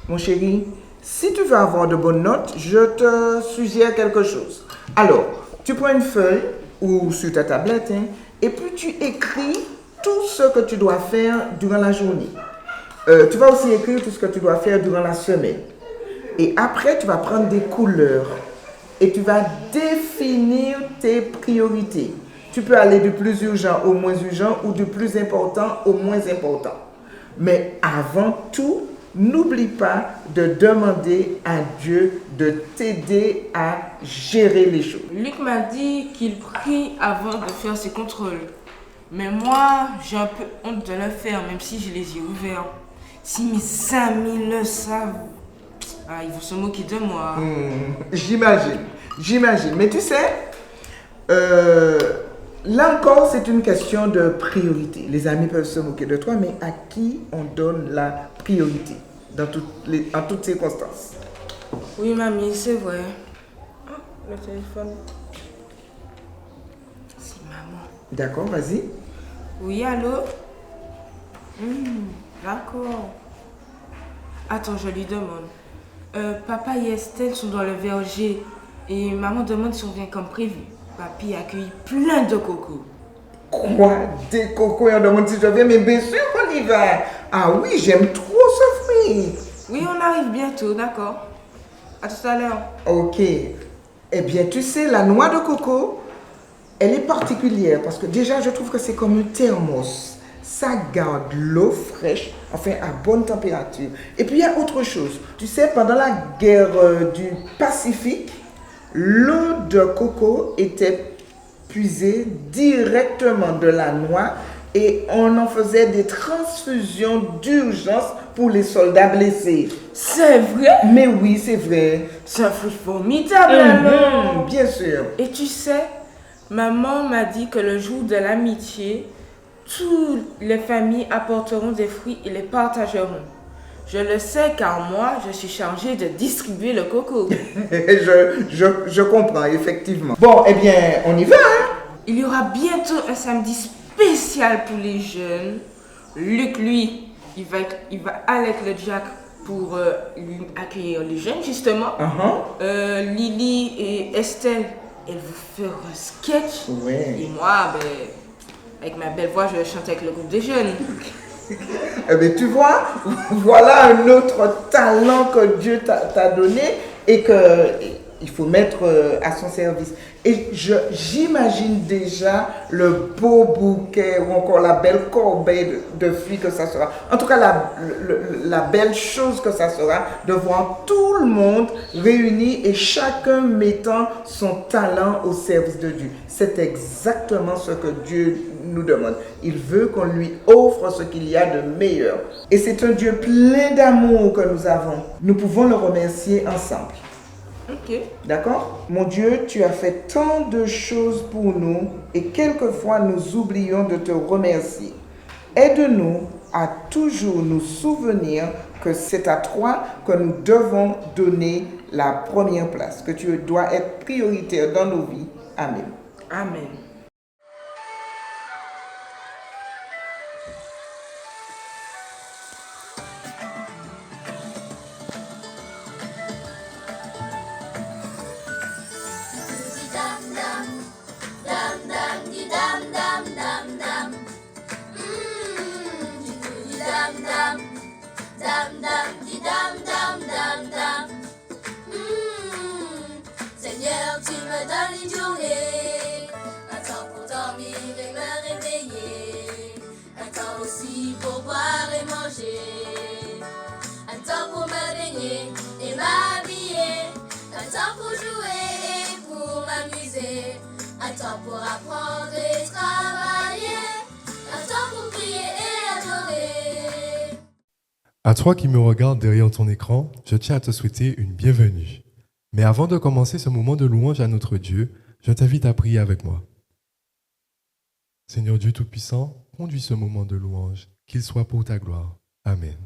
mon chéri, si tu veux avoir de bonnes notes, je te suggère quelque chose. Alors, tu prends une feuille ou sur ta tablette, hein, et puis tu écris tout ce que tu dois faire durant la journée. Tu vas aussi écrire tout ce que tu dois faire durant la semaine. Et après, tu vas prendre des couleurs et tu vas définir tes priorités. Tu peux aller du plus urgent au moins urgent ou du plus important au moins important. Mais avant tout, n'oublie pas de demander à Dieu de t'aider à gérer les choses. Luc m'a dit qu'il prie avant de faire ses contrôles. Mais moi, j'ai un peu honte de le faire, même si je les ai ouverts. Si mes amis le savent, ils vont se moquer de moi. J'imagine. Mais tu sais, là encore, c'est une question de priorité. Les amis peuvent se moquer de toi, mais à qui on donne la priorité en toutes circonstances? Oui, mamie, c'est vrai. Ah, le téléphone. C'est maman. D'accord, vas-y. Oui, allô? D'accord. Attends, je lui demande. Papa et Estelle sont dans le verger et maman demande si on vient comme prévu. Papy a accueilli plein de cocos. Quoi? Des cocos et on demande si je viens? Mais bien sûr qu'on y va. Ah oui, j'aime trop ce fruit. Oui, on arrive bientôt, d'accord. À tout à l'heure. Ok. Eh bien, tu sais, la noix de coco, elle est particulière parce que déjà, je trouve que c'est comme un thermos. Ça garde l'eau fraîche, enfin à bonne température. Et puis il y a autre chose. Tu sais, pendant la guerre du Pacifique, l'eau de coco était puisée directement de la noix et on en faisait des transfusions d'urgence pour les soldats blessés. C'est vrai? Mais oui, c'est vrai. C'est un fruit formidable alors. Bien sûr. Et tu sais, maman m'a dit que le jour de l'amitié, toutes les familles apporteront des fruits et les partageront. Je le sais car moi, je suis chargée de distribuer le coco. je comprends, effectivement. Bon, eh bien, on y va, hein? Il y aura bientôt un samedi spécial pour les jeunes. Luc, lui, il va avec le Jack pour accueillir les jeunes, justement. Lily et Estelle, elles vous feront un sketch. Ouais. Et moi, avec ma belle voix, je vais chanter avec le groupe des jeunes. Eh bien, tu vois, voilà un autre talent que Dieu t'a donné et qu'il faut mettre à son service. Et j'imagine déjà le beau bouquet ou encore la belle corbeille de fruits que ça sera. En tout cas, la belle chose que ça sera de voir tout le monde réuni et chacun mettant son talent au service de Dieu. C'est exactement ce que Dieu nous demande. Il veut qu'on lui offre ce qu'il y a de meilleur. Et c'est un Dieu plein d'amour que nous avons. Nous pouvons le remercier ensemble. Ok. D'accord? Mon Dieu, tu as fait tant de choses pour nous et quelquefois nous oublions de te remercier. Aide-nous à toujours nous souvenir que c'est à toi que nous devons donner la première place, que tu dois être prioritaire dans nos vies. Amen. Amen. un temps pour apprendre et travailler, un temps pour prier et adorer. À toi qui me regardes derrière ton écran, je tiens à te souhaiter une bienvenue. Mais avant de commencer ce moment de louange à notre Dieu, je t'invite à prier avec moi. Seigneur Dieu Tout-Puissant, conduis ce moment de louange, qu'il soit pour ta gloire. Amen.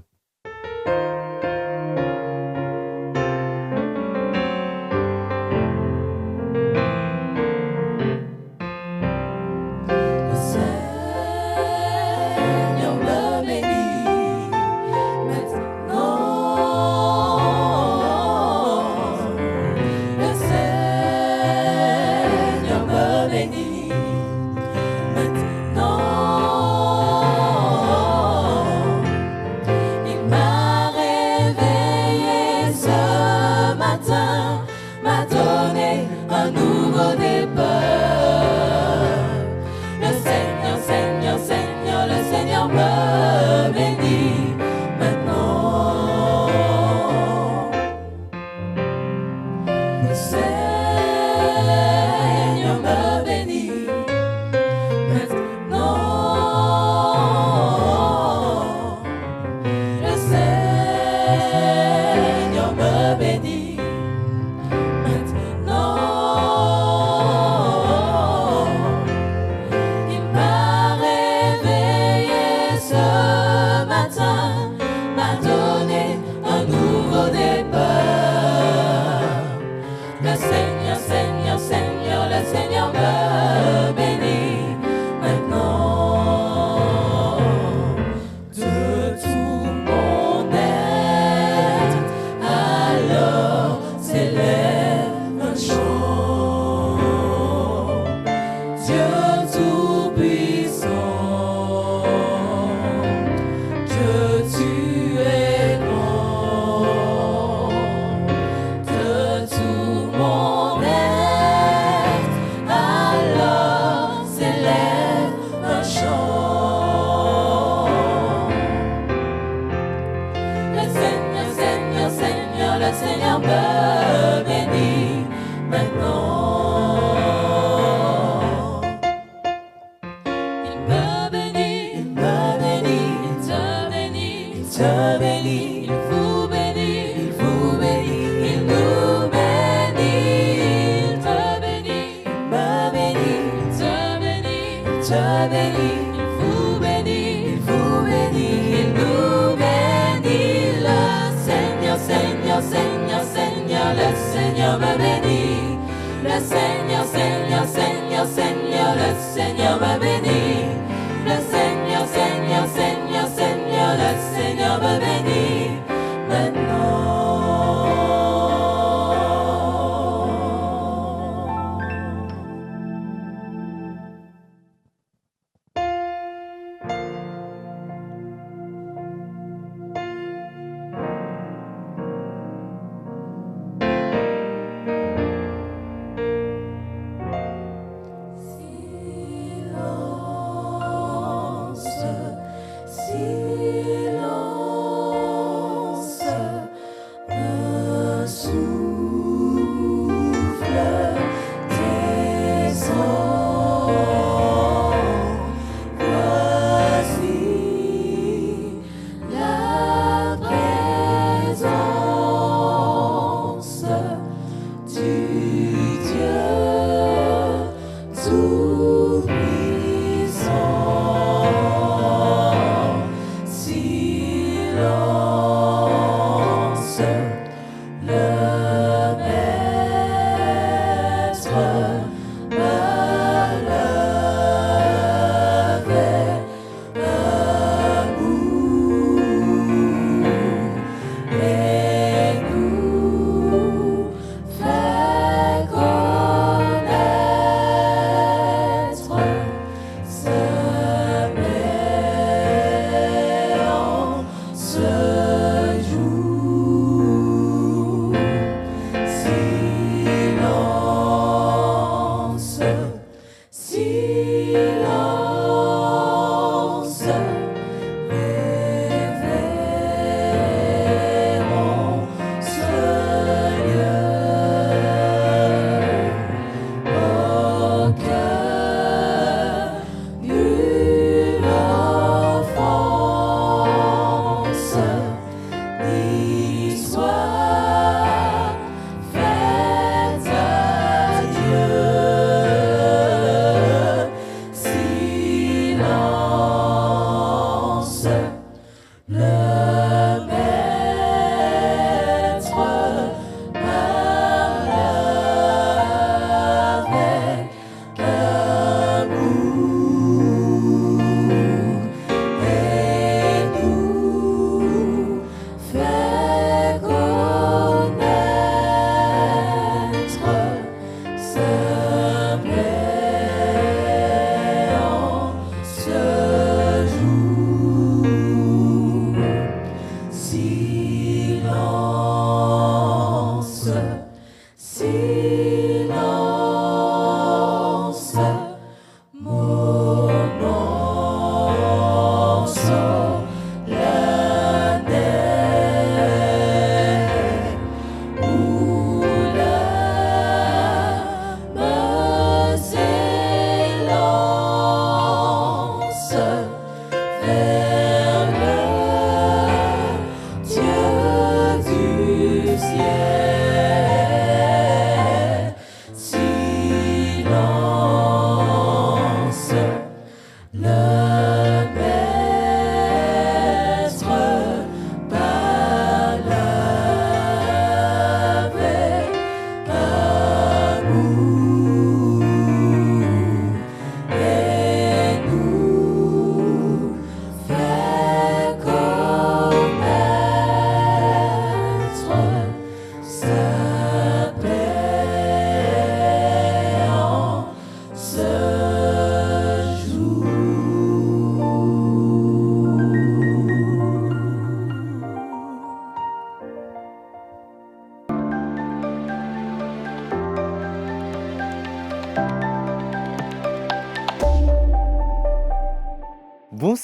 Silence.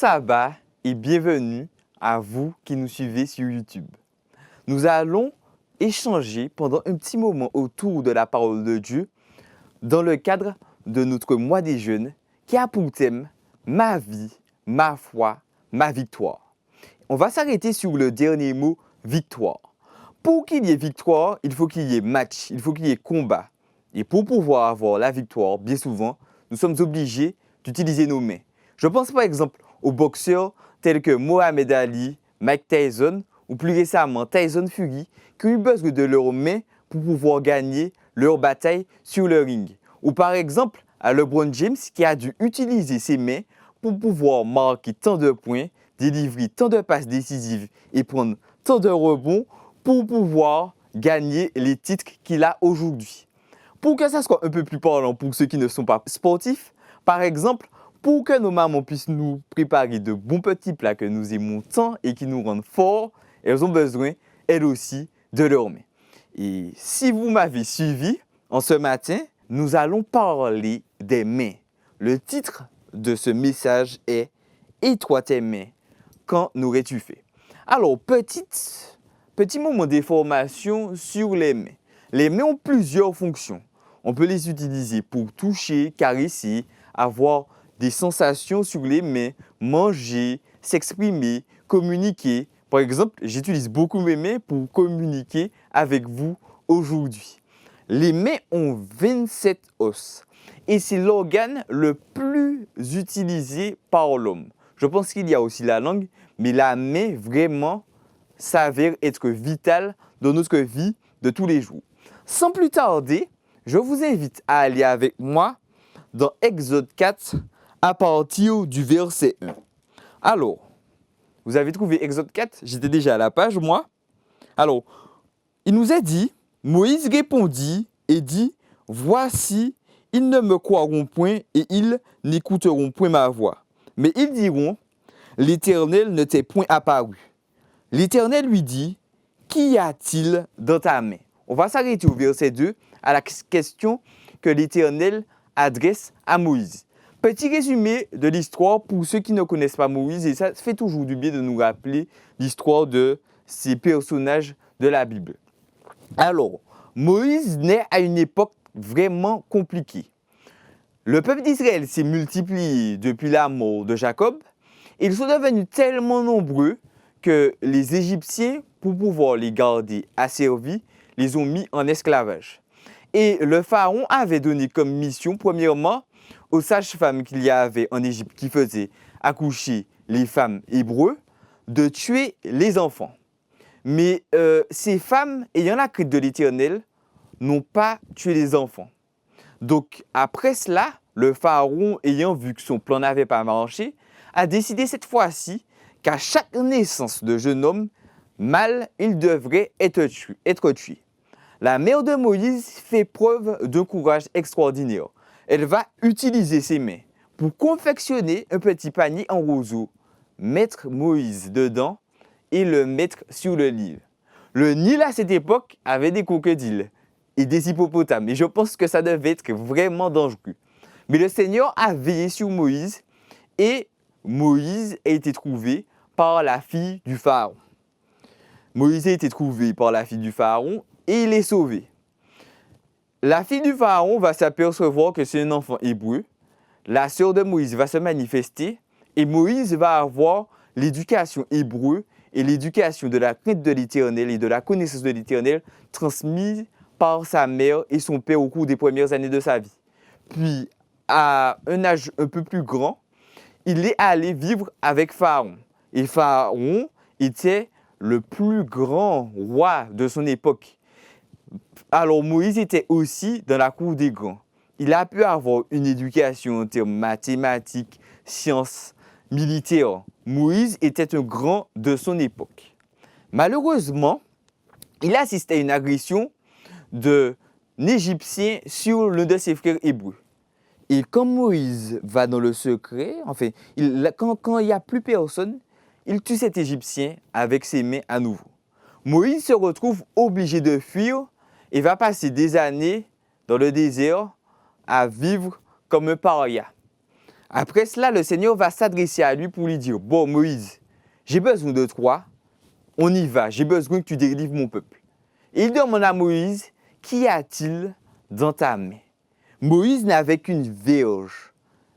sabbat et bienvenue à vous qui nous suivez sur YouTube. Nous allons échanger pendant un petit moment autour de la parole de Dieu dans le cadre de notre mois des jeûnes qui a pour thème « Ma vie, ma foi, ma victoire ». On va s'arrêter sur le dernier mot « victoire ». Pour qu'il y ait victoire, il faut qu'il y ait match, il faut qu'il y ait combat. Et pour pouvoir avoir la victoire, bien souvent, nous sommes obligés d'utiliser nos mains. Je pense par exemple aux boxeurs tels que Mohamed Ali, Mike Tyson ou plus récemment Tyson Fury qui ont eu besoin de leurs mains pour pouvoir gagner leur bataille sur le ring. Ou par exemple à LeBron James qui a dû utiliser ses mains pour pouvoir marquer tant de points, délivrer tant de passes décisives et prendre tant de rebonds pour pouvoir gagner les titres qu'il a aujourd'hui. Pour que ça soit un peu plus parlant pour ceux qui ne sont pas sportifs, par exemple, pour que nos mamans puissent nous préparer de bons petits plats que nous aimons tant et qui nous rendent forts, elles ont besoin, elles aussi, de leurs mains. Et si vous m'avez suivi, en ce matin, nous allons parler des mains. Le titre de ce message est « Et toi tes mains, quand n'aurais-tu fait ?» Alors, petit moment d'information sur les mains. Les mains ont plusieurs fonctions. On peut les utiliser pour toucher, caresser, avoir des sensations sur les mains, manger, s'exprimer, communiquer. Par exemple, j'utilise beaucoup mes mains pour communiquer avec vous aujourd'hui. Les mains ont 27 os et c'est l'organe le plus utilisé par l'homme. Je pense qu'il y a aussi la langue, mais la main vraiment s'avère être vitale dans notre vie de tous les jours. Sans plus tarder, je vous invite à aller avec moi dans Exode 4 à partir du verset 1. Alors, vous avez trouvé Exode 4? J'étais déjà à la page, moi. Alors, il nous est dit, Moïse répondit et dit, « Voici, ils ne me croiront point et ils n'écouteront point ma voix. Mais ils diront, l'Éternel ne t'est point apparu. » L'Éternel lui dit, « Qu'y a-t-il dans ta main ?» On va s'arrêter au verset 2 à la question que l'Éternel adresse à Moïse. Petit résumé de l'histoire pour ceux qui ne connaissent pas Moïse, et ça fait toujours du bien de nous rappeler l'histoire de ces personnages de la Bible. Alors, Moïse naît à une époque vraiment compliquée. Le peuple d'Israël s'est multiplié depuis la mort de Jacob. Ils sont devenus tellement nombreux que les Égyptiens, pour pouvoir les garder asservis, les ont mis en esclavage. Et le pharaon avait donné comme mission, premièrement, aux sages-femmes qu'il y avait en Égypte qui faisaient accoucher les femmes hébreux, de tuer les enfants. Mais ces femmes, ayant la crainte de l'Éternel, n'ont pas tué les enfants. Donc après cela, le pharaon, ayant vu que son plan n'avait pas marché, a décidé cette fois-ci qu'à chaque naissance de jeune homme, mâle, il devrait être tué. La mère de Moïse fait preuve d'un courage extraordinaire. Elle va utiliser ses mains pour confectionner un petit panier en roseau, mettre Moïse dedans et le mettre sur le Nil. Le Nil à cette époque avait des crocodiles et des hippopotames et je pense que ça devait être vraiment dangereux. Mais le Seigneur a veillé sur Moïse et Moïse a été trouvé par la fille du Pharaon. Moïse a été trouvé par la fille du Pharaon et il est sauvé. La fille du Pharaon va s'apercevoir que c'est un enfant hébreu. La sœur de Moïse va se manifester et Moïse va avoir l'éducation hébreu et l'éducation de la crainte de l'Éternel et de la connaissance de l'Éternel transmise par sa mère et son père au cours des premières années de sa vie. Puis, à un âge un peu plus grand, il est allé vivre avec Pharaon. Et Pharaon était le plus grand roi de son époque. Alors Moïse était aussi dans la cour des grands. Il a pu avoir une éducation en termes mathématiques, sciences, militaires. Moïse était un grand de son époque. Malheureusement, il assiste à une agression d'un Égyptien sur l'un de ses frères hébreux. Et quand Moïse va dans le secret, quand il n'y a plus personne, il tue cet Égyptien avec ses mains à nouveau. Moïse se retrouve obligé de fuir et va passer des années dans le désert à vivre comme un paria. Après cela, le Seigneur va s'adresser à lui pour lui dire, bon Moïse, j'ai besoin de toi, on y va, j'ai besoin que tu délivres mon peuple. Et il demande à Moïse, qu'y a-t-il dans ta main? Moïse n'avait qu'une verge.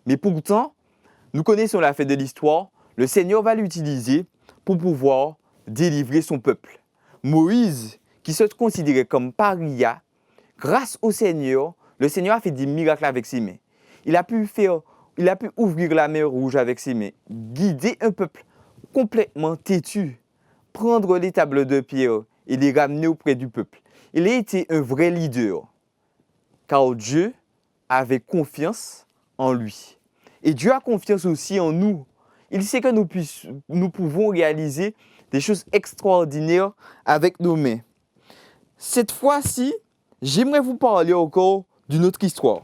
Mais pourtant, nous connaissons la fin de l'histoire, le Seigneur va l'utiliser pour pouvoir délivrer son peuple. Moïse, qui se considérait comme paria, grâce au Seigneur, le Seigneur a fait des miracles avec ses mains. Il a pu ouvrir la mer Rouge avec ses mains, guider un peuple complètement têtu, prendre les tables de pierre et les ramener auprès du peuple. Il a été un vrai leader, car Dieu avait confiance en lui. Et Dieu a confiance aussi en nous. Il sait que nous pouvons réaliser des choses extraordinaires avec nos mains. Cette fois-ci, j'aimerais vous parler encore d'une autre histoire.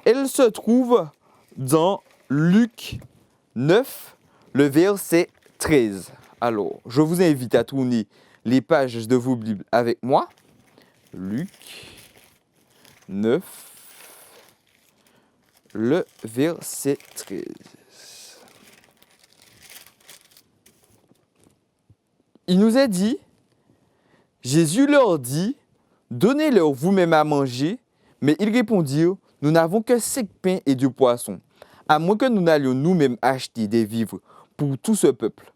Elle se trouve dans Luc 9, le verset 13. Alors, je vous invite à tourner les pages de vos Bibles avec moi. Luc 9, le verset 13. Il nous est dit, Jésus leur dit, donnez-leur vous-même à manger, mais ils répondirent, nous n'avons que 5 pains et 2 poissons, à moins que nous n'allions nous-mêmes acheter des vivres pour tout ce peuple.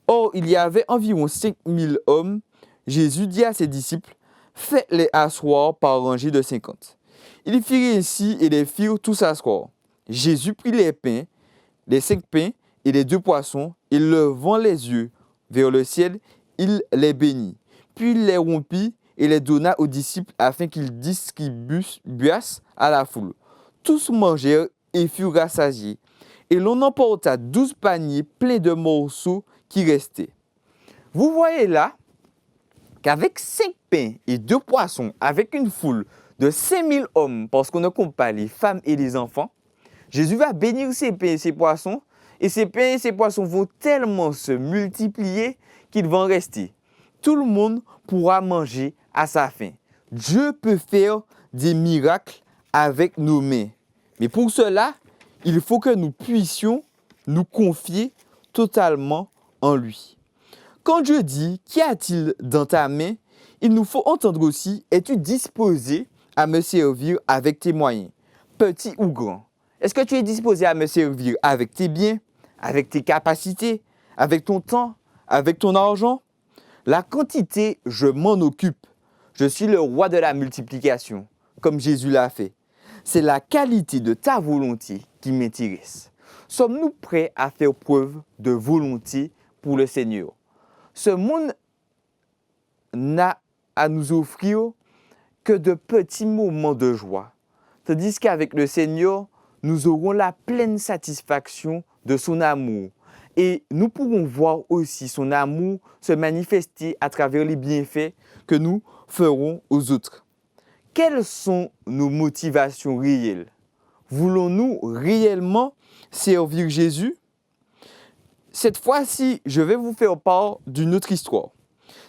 Or, il y avait environ 5000 hommes. Jésus dit à ses disciples, faites-les asseoir par rangées de 50. Ils firent ainsi et les firent tous asseoir. Jésus prit les pains, les 5 pains et les 2 poissons, et levant les yeux vers le ciel, il les bénit. Puis il les rompit et les donna aux disciples afin qu'ils distribuassent à la foule. Tous mangèrent et furent rassasiés. Et l'on emporta 12 paniers pleins de morceaux qui restaient. Vous voyez là qu'avec 5 pains et 2 poissons, avec une foule de 5000 hommes, parce qu'on ne compte pas les femmes et les enfants, Jésus va bénir ces pains et ces poissons, et ces pains et ces poissons vont tellement se multiplier qu'ils vont rester. Tout le monde pourra manger à sa faim. Dieu peut faire des miracles avec nos mains. Mais pour cela, il faut que nous puissions nous confier totalement en lui. Quand Dieu dit, qu'y a-t-il dans ta main? Il nous faut entendre aussi, es-tu disposé à me servir avec tes moyens, petits ou grands? Est-ce que tu es disposé à me servir avec tes biens, avec tes capacités, avec ton temps, avec ton argent? La quantité, je m'en occupe. Je suis le roi de la multiplication, comme Jésus l'a fait. C'est la qualité de ta volonté qui m'intéresse. Sommes-nous prêts à faire preuve de volonté pour le Seigneur? Ce monde n'a à nous offrir que de petits moments de joie. Tandis qu'avec le Seigneur, nous aurons la pleine satisfaction de son amour. Et nous pourrons voir aussi son amour se manifester à travers les bienfaits que nous ferons aux autres. Quelles sont nos motivations réelles? Voulons-nous réellement servir Jésus? Cette fois-ci, je vais vous faire part d'une autre histoire.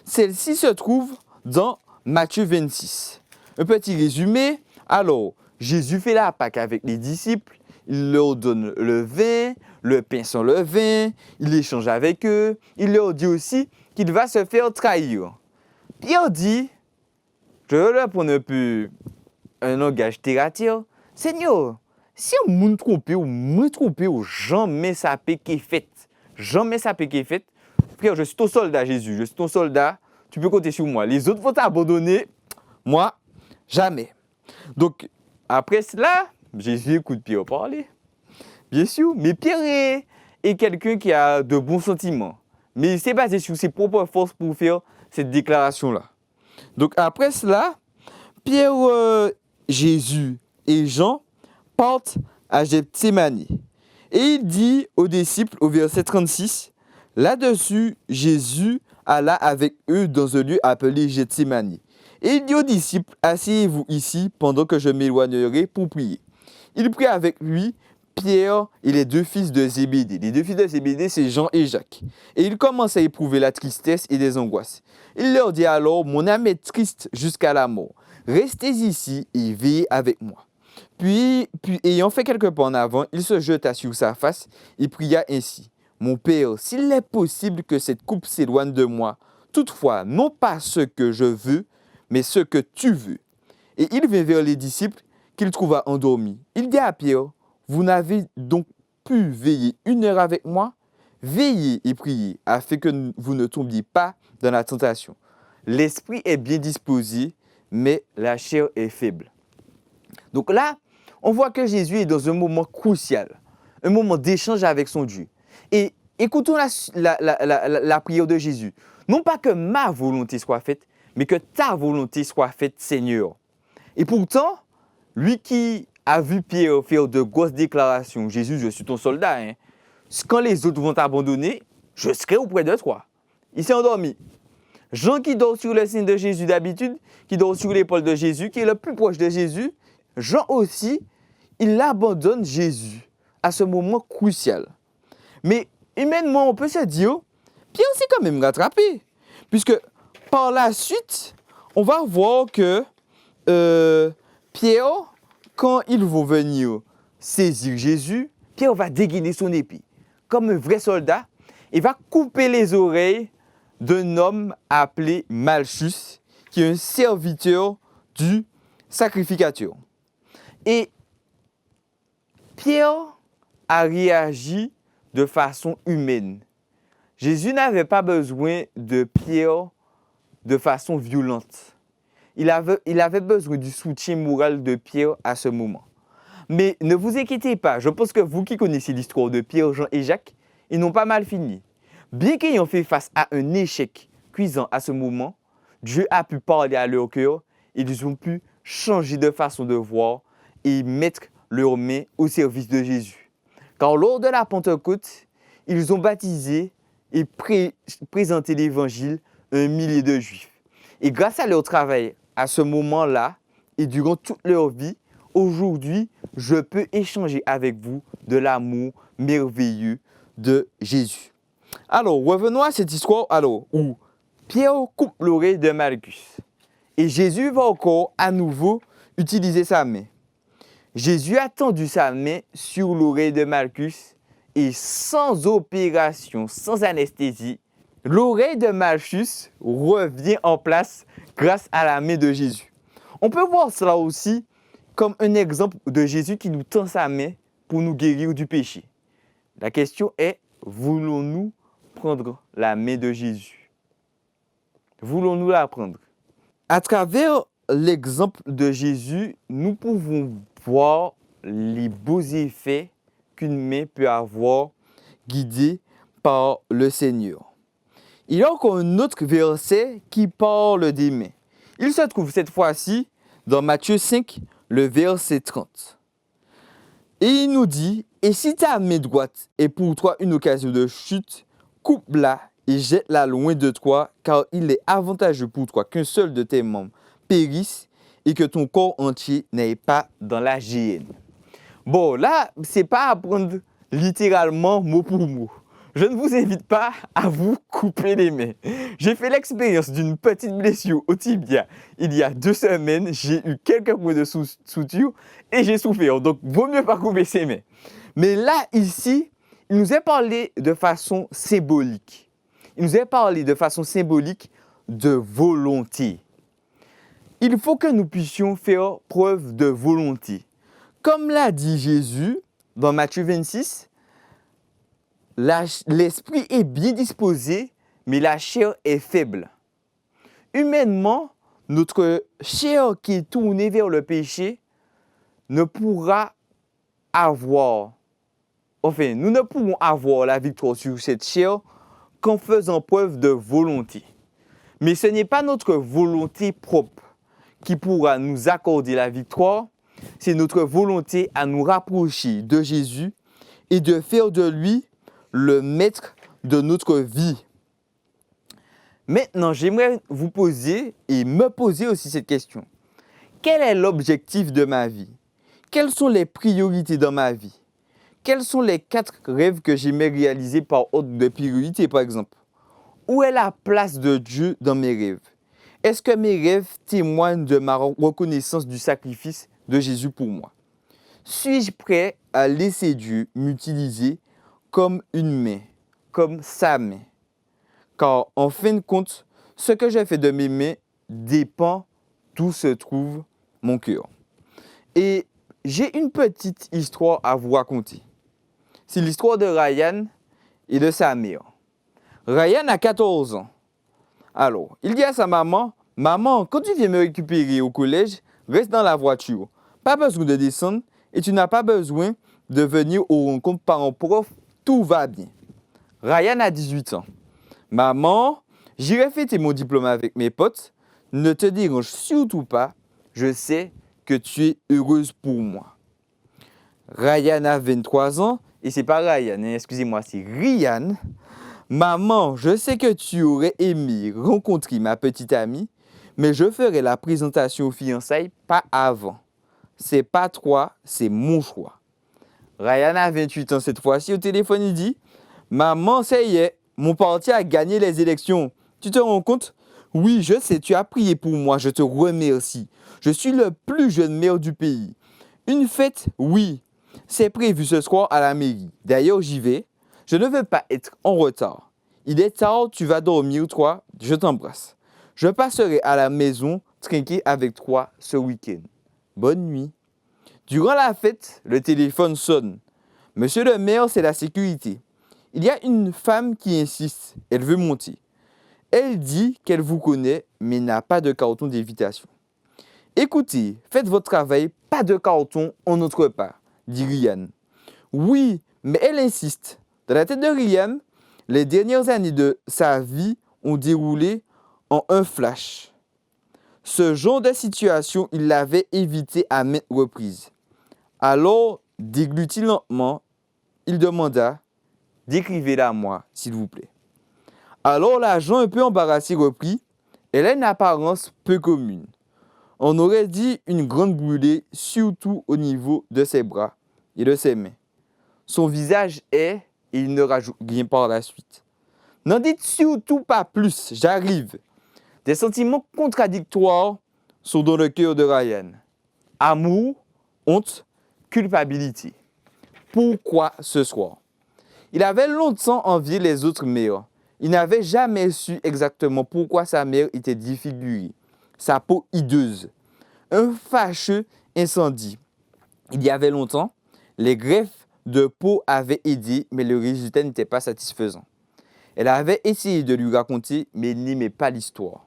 Celle-ci se trouve dans Matthieu 26. Un petit résumé. Alors, Jésus fait la Pâque avec les disciples. Il leur donne le vin, le pain sans le vin. Il échange avec eux. Il leur dit aussi qu'il va se faire trahir. Pierre dit, je vais leur prendre un peu un langage terre à terre. Seigneur, si on m'a trompé ou jamais ça péché fait. Jamais ça péché fait. Frère, je suis ton soldat, Jésus. Je suis ton soldat. Tu peux compter sur moi. Les autres vont t'abandonner. Moi, jamais. Donc, après cela, Jésus écoute Pierre parler. Bien sûr, mais Pierre est quelqu'un qui a de bons sentiments. Mais il s'est basé sur ses propres forces pour faire cette déclaration-là. Donc, après cela, Pierre, Jésus et Jean partent à Gethsémani. Et il dit aux disciples, au verset 36, là-dessus, Jésus alla avec eux dans un lieu appelé Gethsémani. Et il dit aux disciples, asseyez-vous ici pendant que je m'éloignerai pour prier. Il prit avec lui Pierre et les 2 fils de Zébédée. Les 2 fils de Zébédée, c'est Jean et Jacques. Et il commence à éprouver la tristesse et des angoisses. Il leur dit alors, mon âme est triste jusqu'à la mort. Restez ici et veillez avec moi. Puis, ayant fait quelques pas en avant, il se jeta sur sa face et pria ainsi. Mon Père, s'il est possible que cette coupe s'éloigne de moi, toutefois, non pas ce que je veux, mais ce que tu veux. Et il vint vers les disciples qu'il trouva endormis. Il dit à Pierre, vous n'avez donc pu veiller 1 heure avec moi? Veillez et priez, afin que vous ne tombiez pas dans la tentation. L'esprit est bien disposé, mais la chair est faible. Donc là, on voit que Jésus est dans un moment crucial, un moment d'échange avec son Dieu. Et écoutons la prière de Jésus. Non pas que ma volonté soit faite, mais que ta volonté soit faite, Seigneur. Et pourtant, lui qui a vu Pierre faire de grosses déclarations, Jésus, je suis ton soldat, hein. Quand les autres vont t'abandonner, je serai auprès de toi. Il s'est endormi. Jean qui dort sur le sein de Jésus d'habitude, qui dort sur l'épaule de Jésus, qui est le plus proche de Jésus, Jean aussi, il abandonne Jésus à ce moment crucial. Mais humainement, on peut se dire, Pierre s'est quand même rattrapé. Puisque par la suite, on va voir que Pierre, quand il va venir saisir Jésus, Pierre va dégainer son épée. Comme un vrai soldat, il va couper les oreilles d'un homme appelé Malchus, qui est un serviteur du sacrificateur. Et Pierre a réagi de façon humaine. Jésus n'avait pas besoin de Pierre de façon violente. Il avait besoin du soutien moral de Pierre à ce moment. Mais ne vous inquiétez pas, je pense que vous qui connaissez l'histoire de Pierre, Jean et Jacques, ils n'ont pas mal fini. Bien qu'ayant fait face à un échec cuisant à ce moment, Dieu a pu parler à leur cœur et ils ont pu changer de façon de voir et mettre leurs mains au service de Jésus. Car lors de la Pentecôte, ils ont baptisé et présenté l'évangile à 1 millier de Juifs. Et grâce à leur travail à ce moment-là et durant toute leur vie, aujourd'hui, je peux échanger avec vous de l'amour merveilleux de Jésus. Alors, revenons à cette histoire où Pierre coupe l'oreille de Malchus. Et Jésus va encore à nouveau utiliser sa main. Jésus a tendu sa main sur l'oreille de Malchus et sans opération, sans anesthésie, l'oreille de Malchus revient en place grâce à la main de Jésus. On peut voir cela aussi comme un exemple de Jésus qui nous tend sa main pour nous guérir du péché. La question est, voulons-nous prendre la main de Jésus? Voulons-nous la prendre? À travers l'exemple de Jésus, nous pouvons voir les beaux effets qu'une main peut avoir guidée par le Seigneur. Il y a encore un autre verset qui parle des mains. Il se trouve cette fois-ci dans Matthieu 5, le verset 30. Et il nous dit, « Et si ta main droite est pour toi une occasion de chute, coupe-la et jette-la loin de toi, car il est avantageux pour toi qu'un seul de tes membres périsse et que ton corps entier n'aille pas dans la géhenne. » Bon, là, c'est pas à prendre littéralement mot pour mot. Je ne vous invite pas à vous couper les mains. J'ai fait l'expérience d'une petite blessure au tibia il y a 2 semaines. J'ai eu quelques points de suture et j'ai souffert. Donc, vaut mieux pas couper ses mains. Mais là, ici, il nous est parlé de façon symbolique. Il nous est parlé de façon symbolique de volonté. Il faut que nous puissions faire preuve de volonté. Comme l'a dit Jésus dans Matthieu 26, l'esprit est bien disposé, mais la chair est faible. Humainement, notre chair qui est tournée vers le péché ne pourra avoir, nous ne pourrons avoir la victoire sur cette chair qu'en faisant preuve de volonté. Mais ce n'est pas notre volonté propre qui pourra nous accorder la victoire, c'est notre volonté à nous rapprocher de Jésus et de faire de lui le maître de notre vie. Maintenant, j'aimerais vous poser et me poser aussi cette question. Quel est l'objectif de ma vie? Quelles sont les priorités dans ma vie? Quels sont les 4 rêves que j'aimerais réaliser par ordre de priorité, par exemple? Où est la place de Dieu dans mes rêves? Est-ce que mes rêves témoignent de ma reconnaissance du sacrifice de Jésus pour moi? Suis-je prêt à laisser Dieu m'utiliser comme une main, comme sa main? Car en fin de compte, ce que je fais de mes mains dépend d'où se trouve mon cœur. Et j'ai une petite histoire à vous raconter. C'est l'histoire de Ryan et de sa mère. Ryan a 14 ans. Alors, il dit à sa maman, « Maman, quand tu viens me récupérer au collège, reste dans la voiture. Pas besoin de descendre et tu n'as pas besoin de venir aux rencontres parents-prof. Tout va bien. » Ryan a 18 ans. « Maman, j'irai fêter mon diplôme avec mes potes. Ne te dérange surtout pas. Je sais que tu es heureuse pour moi. » Ryan a 23 ans et c'est pas Ryan, excusez-moi, c'est Ryan. « Maman, je sais que tu aurais aimé rencontrer ma petite amie, mais je ferai la présentation aux fiançailles pas avant. C'est pas toi, c'est mon choix. » Ryan a 28 ans cette fois-ci. Au téléphone, il dit « Maman, ça y est, mon parti a gagné les élections. Tu te rends compte? Oui, je sais, tu as prié pour moi, je te remercie. Je suis le plus jeune maire du pays. Une fête, oui, c'est prévu ce soir à la mairie. D'ailleurs, j'y vais. Je ne veux pas être en retard. Il est tard, tu vas dormir, toi. Je t'embrasse. Je passerai à la maison trinquer avec toi ce week-end. Bonne nuit. » Durant la fête, le téléphone sonne. « Monsieur le maire, c'est la sécurité. Il y a une femme qui insiste. Elle veut monter. Elle dit qu'elle vous connaît, mais n'a pas de carton d'invitation. » « Écoutez, faites votre travail, pas de carton en notre part, » dit Ryan. « Oui, mais elle insiste. » Dans la tête de Ryan, les dernières années de sa vie ont déroulé en un flash. Ce genre de situation, il l'avait évité à maintes reprises. Alors, déglutit lentement, il demanda « Décrivez-la à moi, s'il vous plaît. » Alors l'agent, un peu embarrassé, reprit « Elle a une apparence peu commune. On aurait dit une grande brûlée, surtout au niveau de ses bras et de ses mains. Son visage est, et il ne rajoute rien par la suite. N'en dites surtout pas plus, j'arrive. » Des sentiments contradictoires sont dans le cœur de Ryan. Amour, honte, culpabilité. Pourquoi ce soir? Il avait longtemps envié les autres mères. Il n'avait jamais su exactement pourquoi sa mère était défigurée, sa peau hideuse. Un fâcheux incendie. Il y avait longtemps, les greffes de peau avaient aidé, mais le résultat n'était pas satisfaisant. Elle avait essayé de lui raconter, mais il n'aimait pas l'histoire.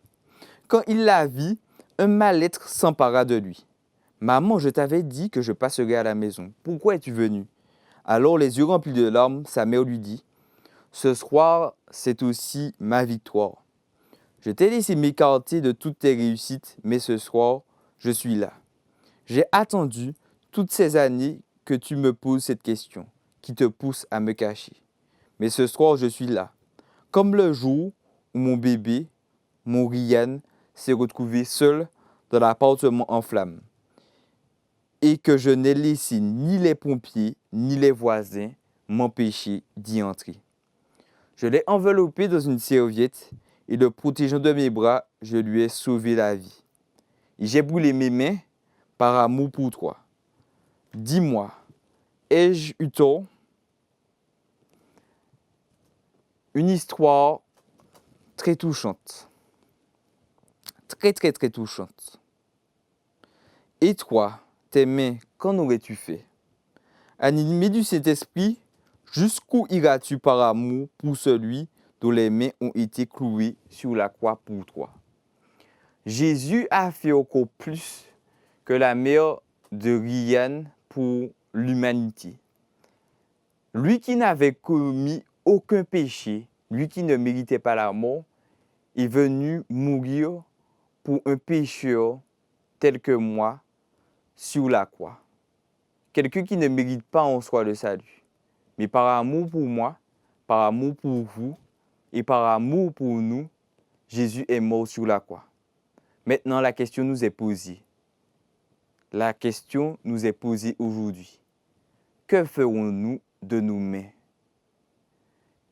Quand il la vit, un mal-être s'empara de lui. « Maman, je t'avais dit que je passerais à la maison. Pourquoi es-tu venue ?» Alors, les yeux remplis de larmes, sa mère lui dit « Ce soir, c'est aussi ma victoire. Je t'ai laissé m'écarter de toutes tes réussites, mais ce soir, je suis là. J'ai attendu toutes ces années que tu me poses cette question, qui te pousse à me cacher. Mais ce soir, je suis là. Comme le jour où mon bébé, mon Ryan, s'est retrouvé seul dans l'appartement en flammes. Et que je n'ai laissé ni les pompiers, ni les voisins m'empêcher d'y entrer. Je l'ai enveloppé dans une serviette et le protégeant de mes bras, je lui ai sauvé la vie. Et j'ai brûlé mes mains par amour pour toi. Dis-moi, ai-je eu tort? Une histoire très touchante. Très, très, très touchante. Et toi, tes mains, qu'en aurais-tu fait? Animé du Saint-Esprit, jusqu'où iras-tu par amour pour celui dont les mains ont été clouées sur la croix pour toi? Jésus a fait encore plus que la mère de Ryan pour l'humanité. Lui qui n'avait commis aucun péché, lui qui ne méritait pas la mort, est venu mourir pour un pécheur tel que moi sur la croix. Quelqu'un qui ne mérite pas en soi le salut. Mais par amour pour moi, par amour pour vous et par amour pour nous, Jésus est mort sur la croix. Maintenant, la question nous est posée. La question nous est posée aujourd'hui. Que ferons-nous de nos mains?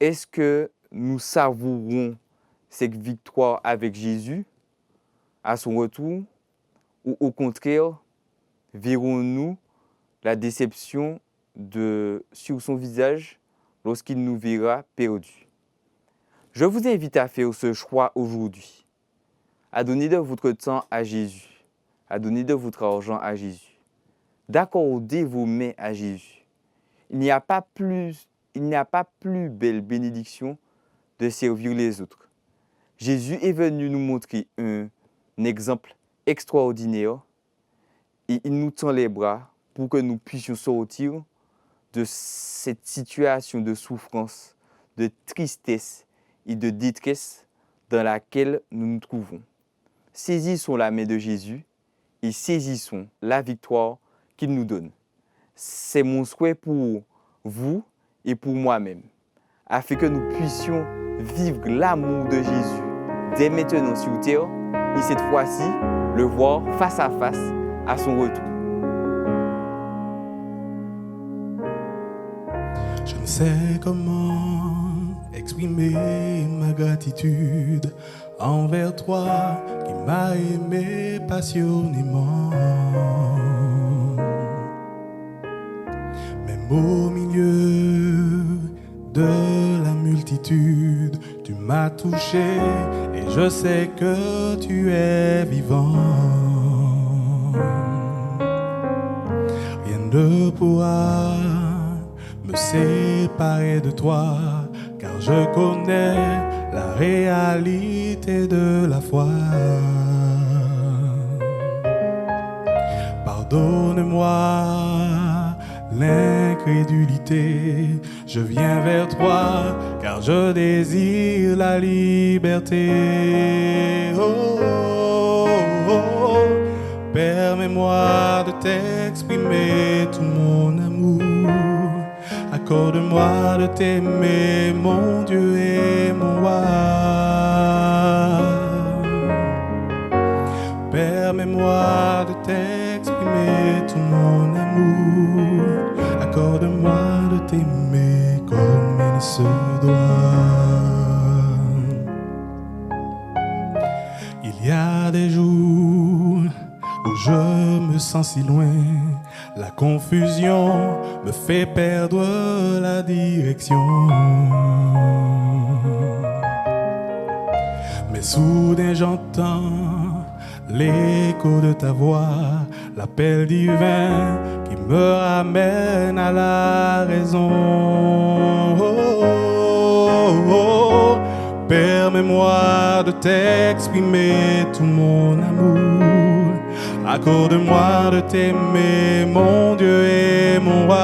Est-ce que nous savourons cette victoire avec Jésus à son retour? Ou au contraire, verrons-nous la déception sur son visage lorsqu'il nous verra perdus. Je vous invite à faire ce choix aujourd'hui, à donner de votre temps à Jésus, à donner de votre argent à Jésus, d'accorder vos mains à Jésus. Il n'y a pas plus belle bénédiction de servir les autres. Jésus est venu nous montrer un exemple extraordinaire et il nous tend les bras pour que nous puissions sortir de cette situation de souffrance, de tristesse et de détresse dans laquelle nous nous trouvons. Saisissons la main de Jésus et saisissons la victoire qu'il nous donne. C'est mon souhait pour vous et pour moi-même, afin que nous puissions vivre l'amour de Jésus dès maintenant sur terre et cette fois-ci le voir face à face à son retour. Je ne sais comment exprimer ma gratitude envers toi qui m'as aimé passionnément. Même au milieu de la multitude, tu m'as touché et je sais que tu es vivant. Rien ne pourra me séparer de toi, car je connais la réalité de la foi. Pardonne-moi l'incrédulité, je viens vers toi, car je désire la liberté. Oh, oh, oh. Permets-moi de t'exprimer tout mon amour. Accorde-moi de t'aimer, mon Dieu et mon roi. Permets-moi de t'exprimer tout mon amour. Accorde-moi de t'aimer comme il se doit. Il y a des jours où je me sens si loin. La confusion me fait perdre la direction. Mais soudain j'entends l'écho de ta voix, l'appel divin qui me ramène à la raison. Oh, oh, oh. Permets-moi de t'exprimer tout mon amour. Accorde-moi de t'aimer, mon Dieu et mon roi.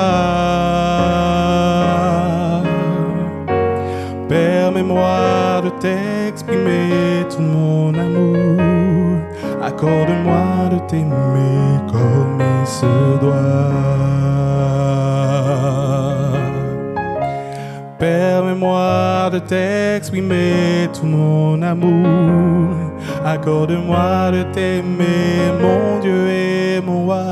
Permets-moi de t'exprimer tout mon amour. Accorde-moi de t'aimer comme il se doit. Permets-moi de t'exprimer tout mon amour. Accorde-moi de t'aimer, mon Dieu et mon roi.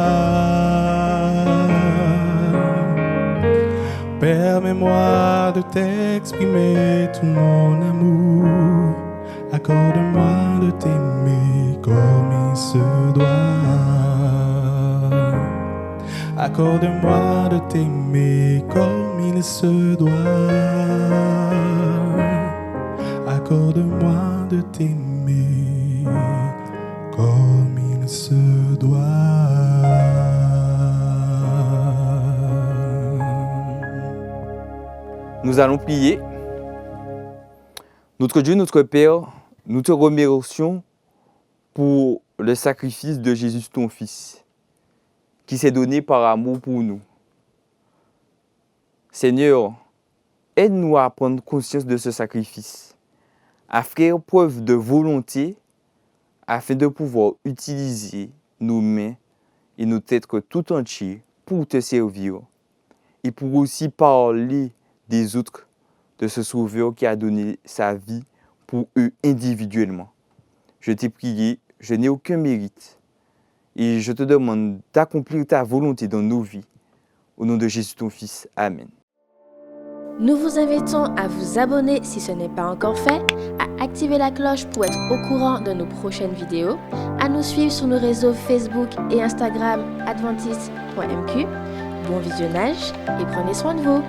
Permets-moi de t'exprimer tout mon amour. Accorde-moi de t'aimer comme il se doit. Accorde-moi de t'aimer comme il se doit. Accorde-moi de t'aimer comme il se doit. Nous allons prier. Notre Dieu, notre Père, nous te remercions pour le sacrifice de Jésus, ton Fils, qui s'est donné par amour pour nous. Seigneur, aide-nous à prendre conscience de ce sacrifice, à faire preuve de volonté afin de pouvoir utiliser nos mains et nos têtes tout entiers pour te servir et pour aussi parler des autres de ce Sauveur qui a donné sa vie pour eux individuellement. Je t'ai prié, je n'ai aucun mérite et je te demande d'accomplir ta volonté dans nos vies. Au nom de Jésus ton Fils. Amen. Nous vous invitons à vous abonner si ce n'est pas encore fait, à activer la cloche pour être au courant de nos prochaines vidéos, à nous suivre sur nos réseaux Facebook et Instagram adventiste.mq, Bon visionnage et prenez soin de vous.